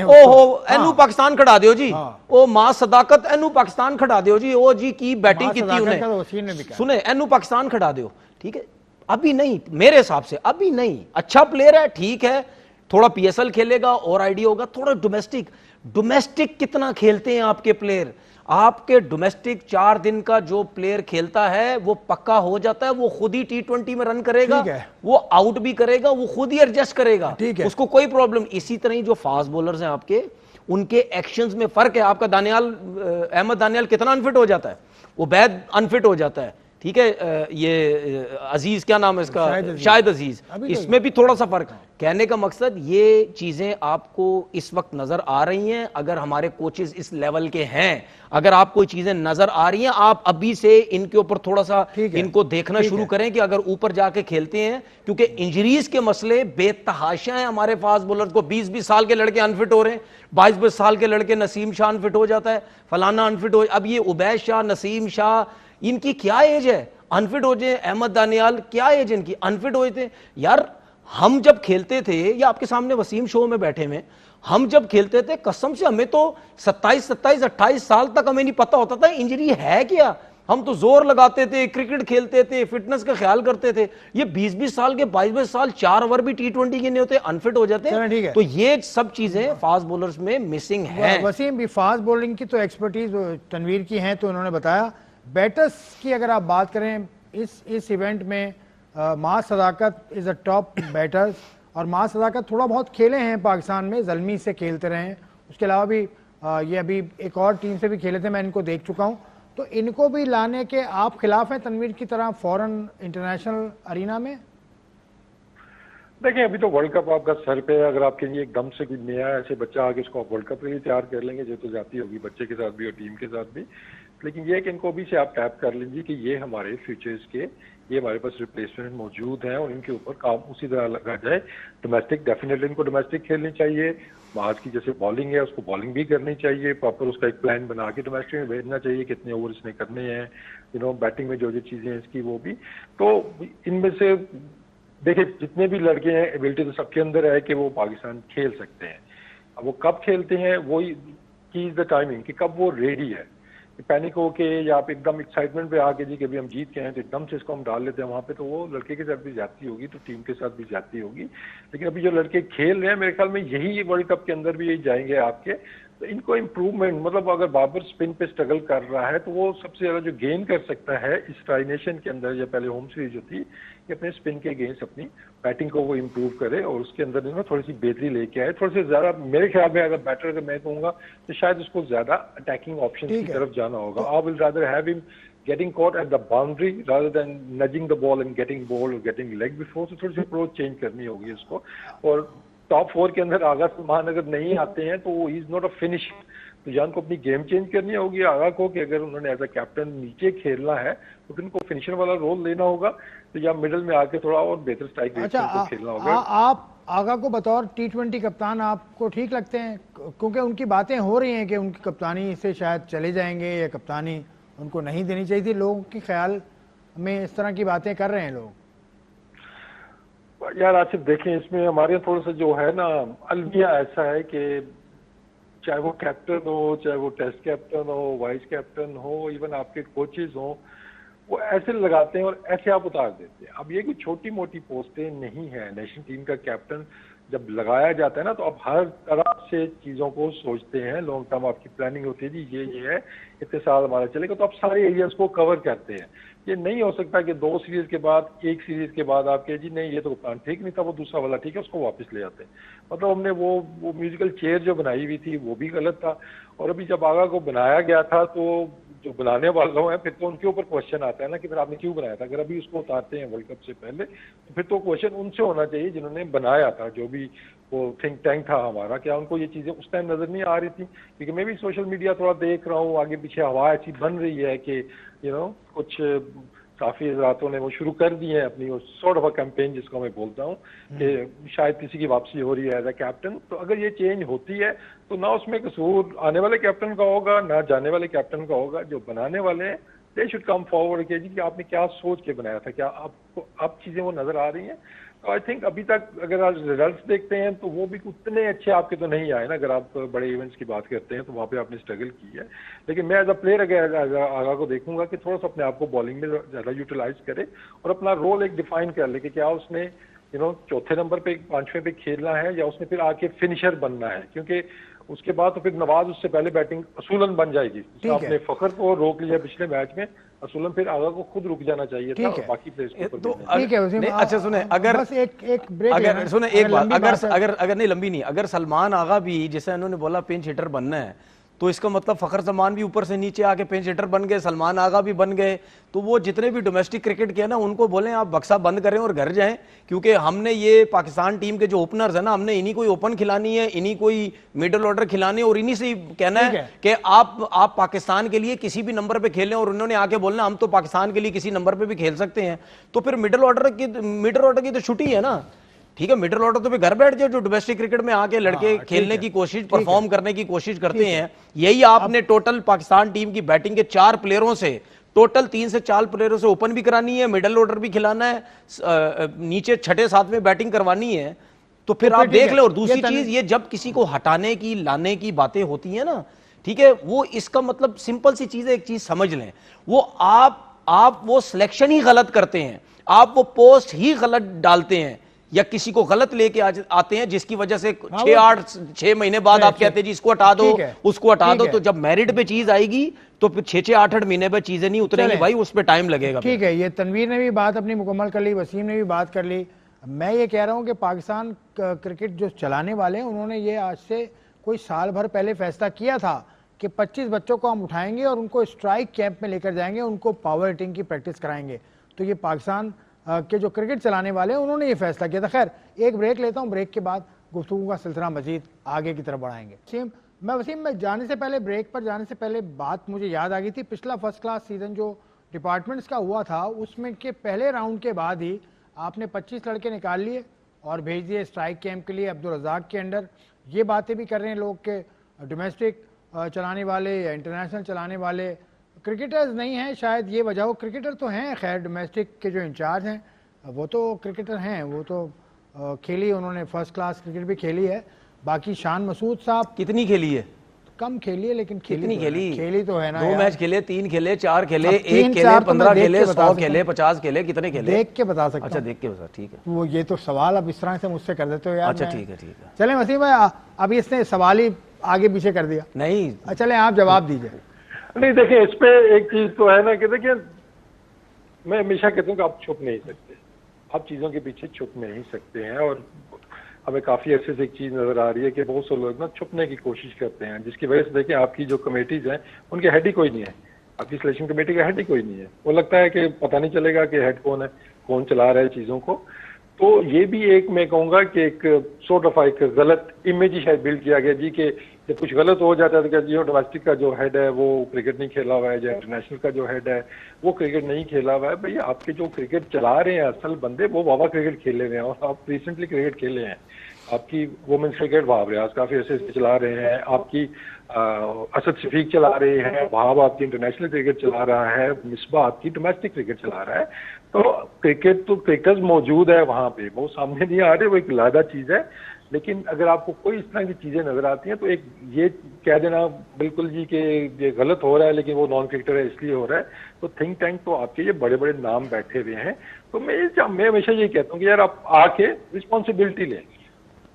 ओहो एनू पाकिस्तान खड़ा दियो जी, ओ मां सदाकत एनू पाकिस्तान खड़ा दियो जी, ओ जी की बैटिंग की थी उन्हें, सुने एनू पाकिस्तान खड़ा दियो, ठीक है। अभी नहीं, मेरे हिसाब से अभी नहीं। अच्छा प्लेयर है, ठीक है, थोड़ा PSL खेलेगा और आइडिया होगा। थोड़ा डोमेस्टिक कितना खेलते हैं आपके प्लेयर? आपके डोमेस्टिक 4 दिन का जो प्लेयर खेलता है वो पक्का हो जाता है, वो खुद ही T20 में रन करेगा, वो आउट भी करेगा, वो खुद ही एडजस्ट करेगा, उसको कोई प्रॉब्लम। इसी तरह ही जो फास्ट बॉलर्स हैं आपके, उनके एक्शंस में फर्क है। आपका अहमद दानियाल कितना अनफिट हो जाता है, वो बैद अनफिट हो जाता है, ठीक है। ये अजीज, क्या नाम है इसका, शायद अजीज, इसमें भी थोड़ा सा फर्क। कहने का मकसद ये चीजें आपको इस वक्त नजर आ रही हैं। अगर हमारे कोचेस इस लेवल के हैं, अगर आपको चीजें नजर आ रही हैं, आप अभी से इनके ऊपर थोड़ा सा इनको देखना शुरू करें कि अगर ऊपर जाके खेलते हैं, क्योंकि इंजरीज के मसले बेतहाशा हैं हमारे फास्ट बॉलर को। 20-20 साल के लड़के अनफिट हो रहे हैं, 22-22 साल के लड़के, नसीम शाह अनफिट हो जाता है, फलाना अनफिट हो। अब ये उबैद शाह, नसीम शाह, इनकी क्या एज है, अनफिट हो जाए। अहमद दानियाल, क्या एज इनकी, अनफिट हो थे। यार हम जब खेलते थे, या आपके सामने वसीम शो में बैठे में, हम जब खेलते थे कसम से हमें तो 27-28 साल तक हमें नहीं पता होता था इंजरी है क्या। हम तो जोर लगाते थे, क्रिकेट खेलते थे, फिटनेस का ख्याल करते थे। ये 20-20 साल के, 22-22 साल 4 ओवर भी T20 के नहीं होते, अनफिट हो जाते हैं। तो ये सब चीजें फास्ट बॉलर्स में मिसिंग है। वसीम भी फास्ट बॉलिंग की तो एक्सपर्टीज तनवीर की है, तो उन्होंने बताया। बैटर्स की अगर आप बात करें इस इवेंट में, मां सदाकत इज अ टॉप बैटर्स, और मां सदाकत थोड़ा बहुत खेले हैं पाकिस्तान में, ज़ल्मी से खेलते रहे हैं। उसके अलावा भी ये अभी एक और टीम से भी खेले थे, मैं इनको देख चुका हूं। तो इनको भी लाने के आप खिलाफ हैं तनवीर की तरह फॉरेन इंटरनेशनल अरीना में? देखिए अभी तो वर्ल्ड कप आपका सर पे है। अगर आपके लिए एकदम से कोई नया ऐसे बच्चा आके इसको आप वर्ल्ड कप के लिए तैयार कर लेंगे, जो तो जाती होगी बच्चे के साथ भी और टीम के साथ भी। लेकिन ये कि इनको अभी से आप टैप कर लीजिए कि ये हमारे फ्यूचर्स के, ये हमारे पास रिप्लेसमेंट मौजूद हैं और इनके ऊपर काम उसी तरह लगा जाए। डोमेस्टिक डेफिनेटली इनको डोमेस्टिक खेलनी चाहिए। आज की जैसे बॉलिंग है उसको बॉलिंग भी करनी चाहिए, प्रॉपर उसका एक प्लान बना के डोमेस्टिक में भेजना चाहिए, कितने ओवर इसने करने हैं, बैटिंग में जो जो चीज़ें हैं इसकी, वो भी। तो इनमें से देखिए जितने भी लड़के हैं, एबिलिटी तो सबके अंदर है कि वो पाकिस्तान खेल सकते हैं। अब वो कब खेलते हैं, वही की इज द टाइमिंग, कि कब वो रेडी है। पैनिक होके या आप एकदम एक्साइटमेंट पे आके जी कि अभी हम जीत के हैं तो एकदम से इसको हम डाल लेते हैं वहाँ पे, तो वो लड़के के साथ भी जाती होगी, तो टीम के साथ भी जाती होगी। लेकिन अभी जो लड़के खेल रहे हैं मेरे ख्याल में यही वर्ल्ड कप के अंदर भी यही जाएंगे आपके। तो इनको इम्प्रूवमेंट, मतलब अगर बाबर स्पिन पे स्ट्रगल कर रहा है तो वो सबसे ज़्यादा जो गेन कर सकता है इस ट्राइनेशन के अंदर, या पहले होम सीरीज जो थी, कि अपने स्पिन के अगेंस्ट अपनी बैटिंग को वो इम्प्रूव करे और उसके अंदर थोड़ी सी बेहतरी लेके आए। थोड़े से ज़्यादा मेरे ख्याल में अगर बैटर अगर मैं कहूँगा तो शायद उसको ज़्यादा अटैकिंग ऑप्शन की तरफ जाना होगा। I will rather have him getting caught at the boundary rather than nudging the ball and getting ball or getting leg before। तो थोड़ी सी अप्रोच चेंज करनी होगी इसको। और टॉप 4 के अंदर आगा सलमान अगर नहीं आते हैं तो he is not a finisher, तो जान को अपनी गेम चेंज करनी होगी आगा को, कि अगर उन्होंने एज अ कैप्टन नीचे खेलना है तो फिर उनको फिनिशर वाला रोल लेना होगा, तो या मिडिल में आके थोड़ा और बेहतर स्ट्राइक रेट से खेलना होगा। आप आगा को बतौर T20 कप्तान आपको ठीक लगते हैं? क्योंकि उनकी बातें हो रही हैं कि उनकी कप्तानी से शायद चले जाएंगे, या कप्तानी उनको नहीं देनी चाहिए थी। लोगों के ख्याल में इस तरह की बातें कर रहे हैं लोग। यार आसिफ देखें, इसमें हमारे यहाँ थोड़ा सा जो है ना, अलमिया ऐसा है कि चाहे वो कैप्टन हो, चाहे वो टेस्ट कैप्टन हो, वाइस कैप्टन हो, इवन आपके कोचेज हो, वो ऐसे लगाते हैं और ऐसे आप उतार देते हैं। अब ये कोई छोटी मोटी पोस्टें नहीं है। नेशनल टीम का कैप्टन जब लगाया जाता है ना, तो आप हर तरह से चीज़ों को सोचते हैं, लॉन्ग टर्म आपकी प्लानिंग होती है, जी ये है, इतने साल हमारा चलेगा, तो आप सारे एरियाज को कवर करते हैं। ये नहीं हो सकता कि 2 सीरीज के बाद, 1 सीरीज के बाद आप कहे जी नहीं ये तो प्लान ठीक नहीं था, वो दूसरा वाला ठीक है, उसको वापस ले आते हैं। मतलब हमने वो म्यूजिकल चेयर जो बनाई हुई थी वो भी गलत था। और अभी जब आगा को बनाया गया था, तो जो बनाने वालों हैं फिर तो उनके ऊपर क्वेश्चन आता है ना कि फिर आपने क्यों बनाया था। अगर अभी उसको उतारते हैं वर्ल्ड कप से पहले, तो फिर तो क्वेश्चन उनसे होना चाहिए जिन्होंने बनाया था, जो भी वो थिंक टैंक था हमारा। क्या उनको ये चीजें उस टाइम नजर नहीं आ रही थी? क्योंकि मैं भी सोशल मीडिया थोड़ा देख रहा हूँ, आगे पीछे हवा ऐसी बन रही है कि कुछ काफी हजरातों ने वो शुरू कर दी है अपनी वो सॉर्ट ऑफ अ कैंपेन, जिसको मैं बोलता हूँ कि शायद किसी की वापसी हो रही है एज अ कैप्टन। तो अगर ये चेंज होती है तो ना उसमें कसूर आने वाले कैप्टन का होगा, ना जाने वाले कैप्टन का होगा। जो बनाने वाले हैं दे शुड कम फॉरवर्ड के जी कि आपने क्या सोच के बनाया था, क्या आपको अब चीजें वो नजर आ रही हैं। तो आई थिंक अभी तक अगर आप रिजल्ट्स देखते हैं तो वो भी उतने अच्छे आपके तो नहीं आए ना। अगर आप बड़े इवेंट्स की बात करते हैं तो वहाँ पे आपने स्ट्रगल की है। लेकिन मैं एज अ प्लेयर अगर आगा को देखूंगा कि थोड़ा सा अपने आप को बॉलिंग में ज़्यादा यूटिलाइज करे और अपना रोल एक डिफाइन कर ले कि क्या उसने चौथे नंबर पे, 5वें पे खेलना है या उसने फिर आके फिनिशर बनना है। क्योंकि उसके बाद तो फिर नवाज उससे पहले बैटिंग असूलन बन जाएगी। आपने फखर को रोक लिया पिछले मैच में, असूलन फिर आगा को खुद रुक जाना चाहिए था और बाकी प्लेयर्स के ऊपर। तो ठीक है, अच्छा सुने, अगर बस एक ब्रेक अगर सुने एक बात, अगर नहीं लंबी नहीं, अगर सलमान आगा भी जैसे उन्होंने बोला पिंच हिटर बनना है, तो इसका मतलब फखर जमान भी ऊपर से नीचे आके पिंच हिटर बन गए, सलमान आगा भी बन गए। तो वो जितने भी डोमेस्टिक क्रिकेट के ना, उनको बोलें आप बक्सा बंद करें और घर जाएं, क्योंकि हमने ये पाकिस्तान टीम के जो ओपनर्स है ना, हमने इन्हीं को ओपन खिलानी है, इन्हीं को मिडिल ऑर्डर खिलानी है और इन्हीं से कहना है कि आप पाकिस्तान के लिए किसी भी नंबर पे खेलें। और उन्होंने आके बोलना हम तो पाकिस्तान के लिए किसी नंबर पे भी खेल सकते हैं। तो फिर मिडिल ऑर्डर की तो छुट्टी है ना। ठीक है, मिडिल ऑर्डर तो भी घर बैठ जाए, जो डोमेस्टिक क्रिकेट में आके लड़के खेलने की कोशिश, परफॉर्म करने की कोशिश करते हैं। यही आपने टोटल पाकिस्तान टीम की बैटिंग के 4 प्लेयरों से, टोटल 3 से 4 प्लेयरों से ओपन भी करानी है, मिडिल ऑर्डर भी खिलाना है, नीचे 6ठे 7वें बैटिंग करवानी है। तो फिर आप देख ले। और दूसरी चीज, ये जब किसी को हटाने की, लाने की बातें होती है ना, ठीक है, वो इसका मतलब सिंपल सी चीज है, एक चीज समझ लें, वो आप वो सिलेक्शन ही गलत करते हैं, आप वो पोस्ट ही गलत डालते हैं, या किसी को गलत लेके आते हैं, जिसकी वजह से 6 महीने बाद आप कहते हैं जी इसको हटा दो, उसको हटा दो। तो जब मेरिट पे चीज आएगी तो फिर 6-8 महीने पे चीजें नहीं उतरेंगी भाई, उस पर टाइम लगेगा। ठीक है, ये तनवीर ने भी बात अपनी मुकम्मल कर ली, वसीम ने भी बात कर ली। मैं ये कह रहा हूं कि पाकिस्तान क्रिकेट जो चलाने वाले हैं, उन्होंने ये आज से कोई साल भर पहले फैसला किया था कि 25 बच्चों को हम उठाएंगे और उनको स्ट्राइक कैंप में लेकर जाएंगे, उनको पावर हिटिंग की प्रैक्टिस कराएंगे। तो ये पाकिस्तान के जो क्रिकेट चलाने वाले हैं उन्होंने ये फैसला किया था। खैर, एक ब्रेक लेता हूं, ब्रेक के बाद गुफ्तगू का सिलसिला मजीद आगे की तरफ बढ़ाएंगे। वसीम में जाने से पहले, ब्रेक पर जाने से पहले बात मुझे याद आ गई थी, पिछला फर्स्ट क्लास सीजन जो डिपार्टमेंट्स का हुआ था, उसमें के पहले राउंड के बाद ही आपने 25 लड़के निकाल लिए और भेज दिए स्ट्राइक कैंप के लिए अब्दुल रज़ाक के अंडर। ये बातें भी कर रहे हैं लोग के डोमेस्टिक चलाने वाले या इंटरनेशनल चलाने वाले क्रिकेटर्स नहीं हैं, शायद ये वजह हो। क्रिकेटर तो हैं, खैर डोमेस्टिक के जो इंचार्ज हैं वो तो क्रिकेटर हैं, वो तो खेली, उन्होंने फर्स्ट क्लास क्रिकेट भी खेली है। बाकी शान मसूद साहब कितनी खेली है? कम खेली है, लेकिन कितनी खेली तो है ना। 2 मैच खेले, 3 खेले, 4 खेले, 1 खेले, 15 खेले, 100 खेले, 50 खेले, कितने खेले? देख के बता सकता हूं। अच्छा, देख के बता, ठीक है। वो ये तो सवाल अब इस तरह से मुझसे कर देते हो यार। अच्छा ठीक है, ठीक है। चले वसीम भाई, अभी इसने सवाल ही आगे पीछे कर दिया। नहीं, चले आप जवाब दीजिए। नहीं, देखिए इस पे एक चीज तो है ना कि देखिए, मैं हमेशा कहता हूँ कि आप छुप नहीं सकते, आप चीजों के पीछे छुप नहीं सकते हैं। और हमें काफी अरसे से एक चीज नजर आ रही है कि बहुत से लोग ना छुपने की कोशिश करते हैं, जिसकी वजह से देखिए आपकी जो कमेटीज हैं उनके हेड ही कोई नहीं है, आपकी सिलेक्शन कमेटी का हेड ही कोई नहीं है। वो लगता है कि पता नहीं चलेगा कि हेड कौन है, कौन चला रहा है चीजों को। तो ये भी एक, मैं कहूँगा कि एक सॉर्ट ऑफ एक गलत इमेज ही शायद बिल्ड किया गया जी, कि जब कुछ गलत हो जाता है तो जी डोमेस्टिक का जो हेड है वो क्रिकेट नहीं खेला हुआ है, या इंटरनेशनल का जो हेड है वो क्रिकेट नहीं खेला हुआ है। भैया आपके जो क्रिकेट चला रहे हैं असल बंदे, वो वावा क्रिकेट खेले हुए हैं और आप रिसेंटली क्रिकेट खेले हैं। आपकी वुमेन्स क्रिकेट वहाब रियाज काफी ऐसे चला रहे हैं, आपकी असद शफीक चला रहे हैं, वहाब आपकी इंटरनेशनल क्रिकेट चला रहा है, मिसबा आपकी डोमेस्टिक क्रिकेट चला रहा है। तो क्रिकेट तो क्रिकेटर्स मौजूद है वहां पे, वो सामने नहीं आ रहे, वो एक लादा चीज है। लेकिन अगर आपको कोई इस तरह की चीजें नजर आती हैं तो एक ये कह देना बिल्कुल जी कि ये गलत हो रहा है लेकिन वो नॉन क्रिकेटर है इसलिए हो रहा है, तो थिंक टैंक तो आपके ये बड़े बड़े नाम बैठे हुए हैं। तो मैं हमेशा ये कहता हूँ कि यार आप आके रिस्पॉन्सिबिलिटी लें,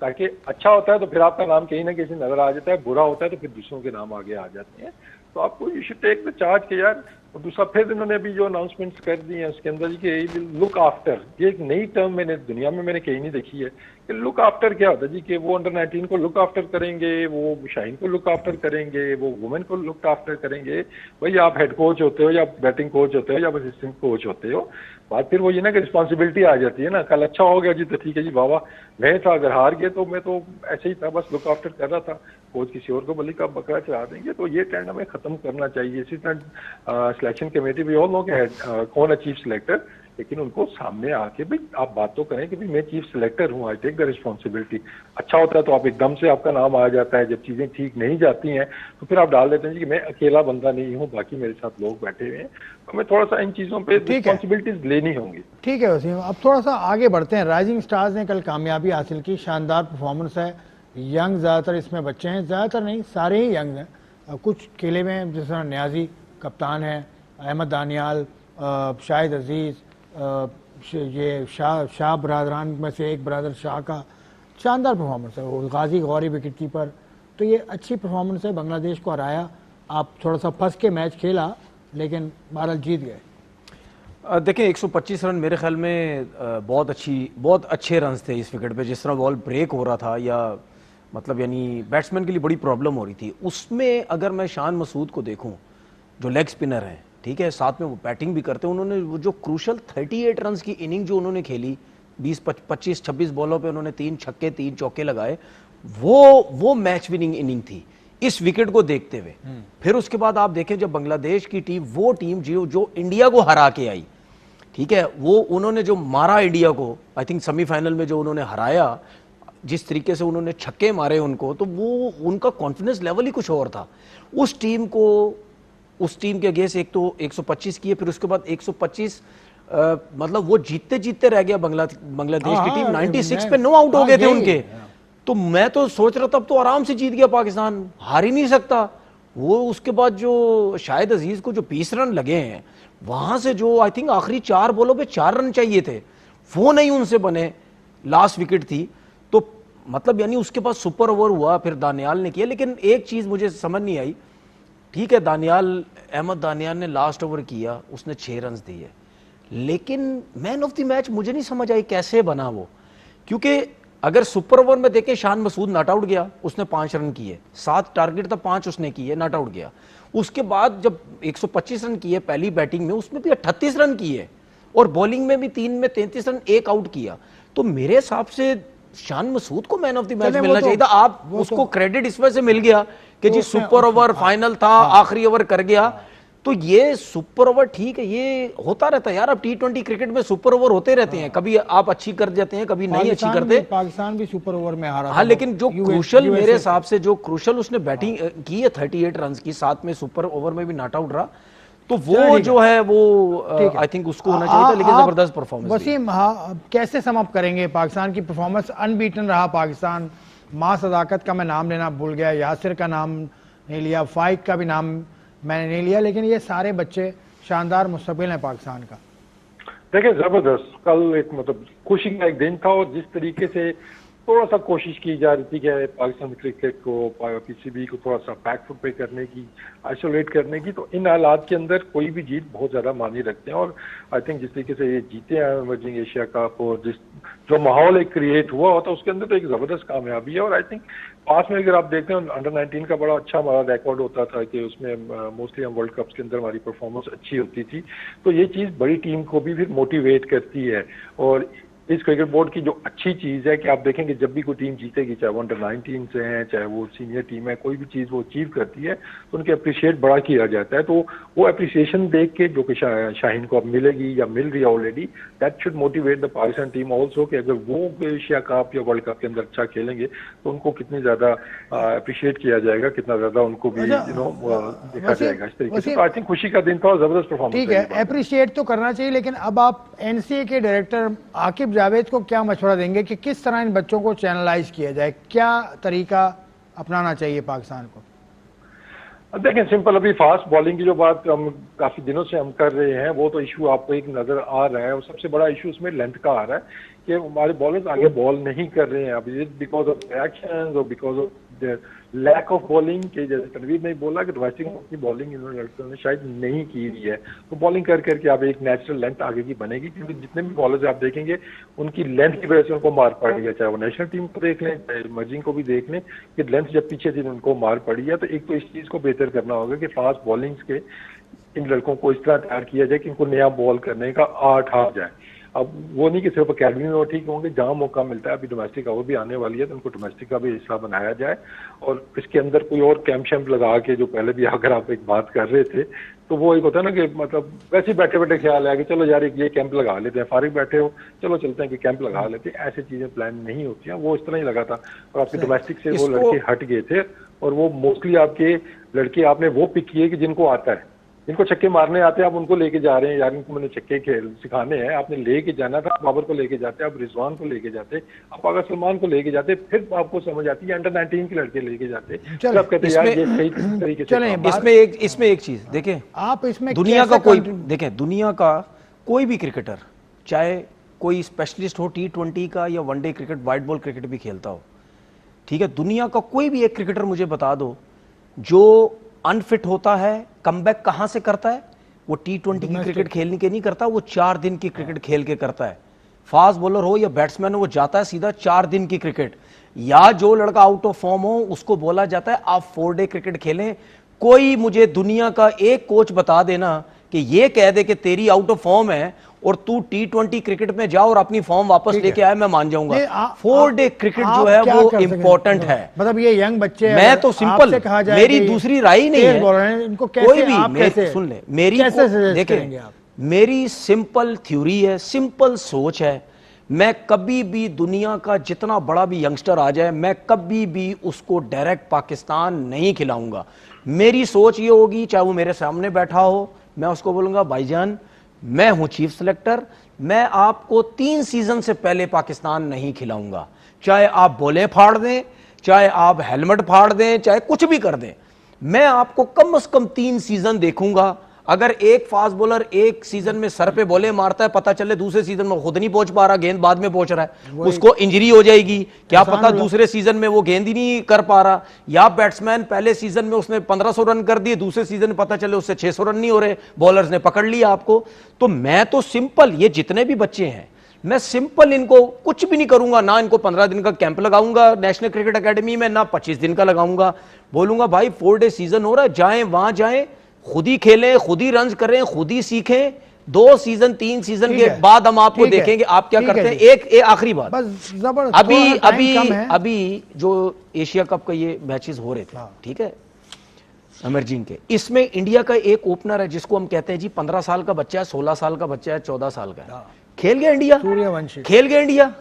ताकि अच्छा होता है तो फिर आपका नाम कहीं ना कहीं नजर आ जाता है, बुरा होता है तो फिर दूसरों के नाम आगे आ जाते हैं। तो आपको you should take the charge के यार। और दूसरा फिर इन्होंने अभी जो अनाउंसमेंट्स कर दी हैं उसके अंदर कि लुक आफ्टर, ये एक नई टर्म मैंने दुनिया में कहीं नहीं देखी है कि लुक आफ्टर क्या होता है जी, कि वो अंडर 19 को लुक आफ्टर करेंगे, वो शाहीन को लुक आफ्टर करेंगे, वो वुमेन को लुक आफ्टर करेंगे। भाई आप हेड कोच होते हो या बैटिंग कोच होते हो या असिस्टेंट कोच होते हो, बात फिर वो ये ना कि रिस्पॉन्सिबिलिटी आ जाती है ना। कल अच्छा हो गया जी तो ठीक है जी वाह, मैं था, अगर हार गए तो मैं तो ऐसे ही था, बस लुक आफ्टर कर रहा था, कोच किसी और को बल्कि का बकरा चढ़ा देंगे। तो ये ट्रेंड हमें खत्म करना चाहिए। इसी तरह सिलेक्शन कमेटी भी और लोग कौन है चीफ सिलेक्टर, लेकिन उनको सामने आके भी आप बात तो करें कि भाई मैं चीफ सिलेक्टर हूँ, आई टेक द रिस्पॉन्सिबिलिटी। अच्छा होता है तो आप एकदम से आपका नाम आ जाता है, जब चीजें ठीक नहीं जाती हैं तो फिर आप डाल देते हैं कि मैं अकेला बंदा नहीं हूँ, बाकी मेरे साथ लोग बैठे हुए हैं। तो हमें थोड़ा सा इन चीजों पे रिस्पॉन्सिबिलिटीज लेनी होंगी। ठीक है वसीम, अब थोड़ा सा आगे बढ़ते हैं। राइजिंग स्टार्स ने कल कामयाबी हासिल की, शानदार परफॉर्मेंस है। यंग ज़्यादातर इसमें बच्चे हैं, ज़्यादातर नहीं सारे ही यंग हैं। कुछ खेले में जिस तरह न्याजी कप्तान है, अहमद दानियाल, शाहिद अजीज़, ये शाह बरदरान में से एक बरदर शाह का शानदार परफॉर्मेंस है। वो गाजी गौरी विकेट कीपर, तो ये अच्छी परफॉर्मेंस है। बांग्लादेश को हराया, आप थोड़ा सा फंस के मैच खेला लेकिन बहरहाल जीत गए। देखें 125 रन मेरे ख्याल में बहुत अच्छे रन्स थे इस विकेट पे। जिस तरह बॉल ब्रेक हो रहा था, या मतलब यानी बैट्समैन के लिए बड़ी प्रॉब्लम हो रही थी उसमें। अगर मैं शान मसूद को देखूं जो लेग स्पिनर हैं, ठीक है, साथ में वो बैटिंग भी करते हैं, उन्होंने वो जो क्रूशल 38 रन्स की इनिंग जो उन्होंने खेली, 25-26 बॉलों पे उन्होंने 3 छक्के 3 चौके लगाए, वो मैच विनिंग इनिंग थी इस विकेट को देखते हुए। फिर उसके बाद आप देखें जब बांग्लादेश की टीम, वो टीम जो इंडिया को हरा के आई, ठीक है, वो उन्होंने जो मारा इंडिया को, आई थिंक सेमीफाइनल में जो उन्होंने हराया, जिस तरीके से उन्होंने छक्के मारे उनको, तो वो उनका कॉन्फिडेंस लेवल ही कुछ और था। उस टीम के अगेंस्ट एक तो 125 किए, फिर उसके बाद 125 मतलब वो जीतते जीतते रह गया बांग्लादेश की टीम। 96 पे 9 आउट हो गए थे उनके। तो मैं तो सोच रहा था अब तो आराम से जीत गया पाकिस्तान, हार ही नहीं सकता। वो उसके बाद जो शाहिद अजीज को जो 20 रन लगे हैं, वहां से जो आई थिंक आखिरी 4 बॉलों पे 4 रन चाहिए थे, वो नहीं उनसे बने, लास्ट विकेट थी। तो मतलब यानी उसके बाद सुपर ओवर हुआ, फिर दानियाल ने किया। लेकिन एक चीज मुझे समझ नहीं आई, ठीक है, अहमद दानियाल ने लास्ट ओवर किया, उसने 6 रन दिए, लेकिन मैन ऑफ द मैच मुझे नहीं समझ आई कैसे बना वो। क्योंकि अगर सुपर ओवर में देखें, शान मसूद नॉट आउट गया, उसने 5 रन किए, 7 टारगेट था, 5 उसने किए, नॉट आउट गया। उसके बाद जब 125 रन किए पहली बैटिंग में, उसमें भी 38 रन किए, और बॉलिंग में भी 3 में 33 रन, 1 आउट किया। तो मेरे हिसाब से शान मसूद को मैन ऑफ द मैच मिलना चाहिए था। आप उसको क्रेडिट इस वजह से मिल गया कि जी सुपर ओवर फाइनल था, आखिरी ओवर कर गया। तो ये सुपर ओवर ठीक है, ये होता रहता है यार। अब T20 क्रिकेट में सुपर ओवर होते रहते हैं, कभी आप अच्छी कर जाते हैं, कभी नहीं अच्छी करते। पाकिस्तान भी सुपर ओवर में हारा। हाँ, लेकिन जो क्रूशल मेरे हिसाब से जो क्रूशल उसने बैटिंग की है 38 रन की, साथ में सुपर ओवर में भी नॉट आउट रहा, तो वो जो है वो आई थिंक उसको होना चाहिए था। लेकिन जबरदस्त परफॉर्मेंस। वसीम, हाँ, कैसे सम अप करेंगे पाकिस्तान की परफॉर्मेंस? अनबीटन रहा पाकिस्तान। मां सदाकत का मैं नाम लेना भूल गया, यासिर का नाम नहीं लिया, फाइक का भी नाम मैंने नहीं लिया, लेकिन ये सारे बच्चे शानदार मुस्तकबिल हैं पाकिस्तान का। देखिए जबरदस्त, कल एक मतलब खुशी का एक दिन था, और जिस तरीके से थोड़ा सा कोशिश की जा रही थी कि पाकिस्तान क्रिकेट को, पीसीबी को थोड़ा सा बैक फुट पे करने की, आइसोलेट करने की, तो इन हालात के अंदर कोई भी जीत बहुत ज्यादा मायने रखते हैं। और आई थिंक जिस तरीके से ये जीते हैं इमर्जिंग एशिया कप, और जो माहौल एक क्रिएट हुआ होता है उसके अंदर, तो एक जबरदस्त कामयाबी है। और आई थिंक पास में अगर आप देखते हैं अंडर 19 का बड़ा अच्छा हमारा रिकॉर्ड होता था कि उसमें मोस्टली हम वर्ल्ड कप्स के अंदर हमारी परफॉर्मेंस अच्छी होती थी। तो ये चीज़ बड़ी टीम को भी फिर मोटिवेट करती है। और इस क्रिकेट बोर्ड की जो अच्छी चीज है कि आप देखेंगे जब भी कोई टीम जीतेगी, चाहे वो अंडर-19 से है, चाहे वो सीनियर टीम है, कोई भी चीज वो अचीव करती है तो उनके अप्रिशिएट बड़ा किया जाता है। तो वो अप्रिसिएशन देख के जो कि शाहीन को अब मिलेगी या मिल रही है already, that should motivate the Pakistan team also कि अगर वो एशिया कप या वर्ल्ड कप के अंदर अच्छा खेलेंगे तो उनको कितनी ज्यादा अप्रिशिएट किया जाएगा, कितना ज्यादा उनको भी देखा जाएगा इस तरीके से। तो आई थिंक खुशी का दिन था और जबरदस्त परफॉर्मेंस। ठीक है, अप्रिशिएट तो करना चाहिए, लेकिन अब आप एनसीए के डायरेक्टर आकिब जावेद को क्या मशवरा देंगे कि किस तरह इन बच्चों को चैनलाइज किया जाए, क्या तरीका अपनाना चाहिए पाकिस्तान को? देखें सिंपल, अभी फास्ट बॉलिंग की जो बात हम काफी दिनों से हम कर रहे हैं वो तो इशू आपको एक नजर आ रहा है और सबसे बड़ा इशू उसमें लेंथ का आ रहा है कि हमारे बॉलर्स आगे बॉल नहीं कर रहे हैं अभी, बिकॉज ऑफ रिएक्शंस और because of the lack of bowling के। जैसे तनवीर ने बोला कि डोमेस्टिक में अपनी बॉलिंग इन्होंने लड़कों ने शायद नहीं की हुई है, तो बॉलिंग कर करके आप एक नेचुरल लेंथ आगे की बनेगी, क्योंकि जितने भी बॉलर्स आप देखेंगे उनकी लेंथ की वजह से उनको मार पड़ी है, चाहे वो नेशनल टीम को देख लें चाहे इमर्जिंग को भी देख लें कि लेंथ जब पीछे थी उनको मार पड़ी है। तो एक तो इस चीज को बेहतर करना होगा कि फास्ट बॉलिंग्स के इन लड़कों को इस तरह तैयार किया जाए कि इनको नया बॉल करने का आर्ट आ जाए। अब वो नहीं कि सिर्फ अकेडमी में वो ठीक होंगे, जहां मौका मिलता है, अभी डोमेस्टिक ओवर भी आने वाली है तो उनको डोमेस्टिक का भी हिस्सा बनाया जाए और इसके अंदर कोई और कैंप शैम्प लगा के, जो पहले भी अगर आप एक बात कर रहे थे तो वो एक होता है ना कि मतलब वैसे ही बैठे बैठे ख्याल है कि चलो यार एक ये कैंप लगा लेते हैं, फारिग बैठे हो चलो चलते हैं कि कैंप लगा लेते हैं, ऐसी चीजें प्लान नहीं होती हैं। वो इस तरह ही लगा था और आपके डोमेस्टिक से वो लड़के हट गए थे और वो मोस्टली आपके लड़के आपने वो पिक किए कि जिनको आता है, जिनको छक्के मारने आते हैं, आप उनको लेके जा रहे हैं, यार इनको मैंने छक्के खेल सिखाने हैं, आपने लेके जाना था, बाबर को लेके जाते, आप रिजवान को लेके जाते, आप अगर सलमान को लेके जाते, फिर आपको समझ आती है अंडर-19 के लड़के लेके जाते, फिर आप कहते हैं यार ये सही तरीके से। इसमें एक चीज देखें, आप इसमें दुनिया का कोई देखें, दुनिया का कोई भी क्रिकेटर, चाहे कोई स्पेशलिस्ट हो T20 का या one day cricket, white ball cricket भी खेलता हो, ठीक है, दुनिया का कोई भी एक क्रिकेटर मुझे बता दो जो अनफिट होता है, कमबैक कहां से करता है? वो T20 की क्रिकेट खेलने के नहीं करता, वो 4 दिन की क्रिकेट खेल के करता है। फास्ट बॉलर हो या बैट्समैन हो, वो जाता है सीधा 4 दिन की क्रिकेट। या जो लड़का आउट ऑफ फॉर्म हो उसको बोला जाता है आप 4 डे क्रिकेट खेलें। कोई मुझे दुनिया का एक कोच बता देना कि ये कह दे कि तेरी आउट ऑफ फॉर्म है और तू T20 क्रिकेट में जाओ और अपनी फॉर्म वापस लेके आए, मैं मान जाऊंगा। 4 डे क्रिकेट जो है वो इंपॉर्टेंट है। मतलब ये यंग बच्चे, मैं तो सिंपल, मेरी दूसरी राय ही नहीं है, इनको कोई भी सुन ले मेरी, देखिए मेरी सिंपल थ्योरी है, सिंपल सोच है। मैं कभी भी दुनिया का जितना बड़ा भी यंगस्टर आ जाए, मैं कभी भी उसको डायरेक्ट पाकिस्तान नहीं खिलाऊंगा। मेरी सोच ये होगी, चाहे वो मेरे सामने बैठा हो, मैं उसको बोलूंगा भाईजान मैं हूं चीफ सिलेक्टर, मैं आपको 3 सीजन से पहले पाकिस्तान नहीं खिलाऊंगा। चाहे आप बोले फाड़ दें, चाहे आप हेलमेट फाड़ दें, चाहे कुछ भी कर दें, मैं आपको कम से कम 3 सीजन देखूंगा। अगर एक फास्ट बॉलर एक सीजन में सर पे बोले मारता है, पता चले दूसरे सीजन में खुद नहीं पहुंच पा रहा, गेंद बाद में पहुंच रहा है, उसको इंजरी हो जाएगी, क्या पता दूसरे सीजन में वो गेंद ही नहीं कर पा रहा। या बैट्समैन पहले सीजन में उसने 1500 रन कर दिए, दूसरे सीजन में पता चले उससे 600 रन नहीं हो रहे, बॉलर्स ने पकड़ लिया आपको। तो मैं तो सिंपल, ये जितने भी बच्चे हैं मैं सिंपल इनको कुछ भी नहीं करूंगा, ना इनको 15 दिन का कैंप लगाऊंगा नेशनल क्रिकेट एकेडमी में, ना 25 दिन का लगाऊंगा। बोलूंगा भाई 4 डे सीजन हो रहा है, जाएं वहां जाएं, खुद ही खेलें, खुद ही रन करें, खुद ही सीखें। 2 सीजन 3 सीजन के बाद हम आपको देखेंगे आप क्या करते हैं। एक आखिरी बात, अभी जो एशिया कप का ये मैचेस हो रहे थे, ठीक है, इमर्जिंग के, इसमें इंडिया का एक ओपनर है जिसको हम कहते हैं जी 15 साल का बच्चा है, 16 साल का बच्चा है, 14 साल का है, खेल गया इंडिया, खेल गया इंडिया।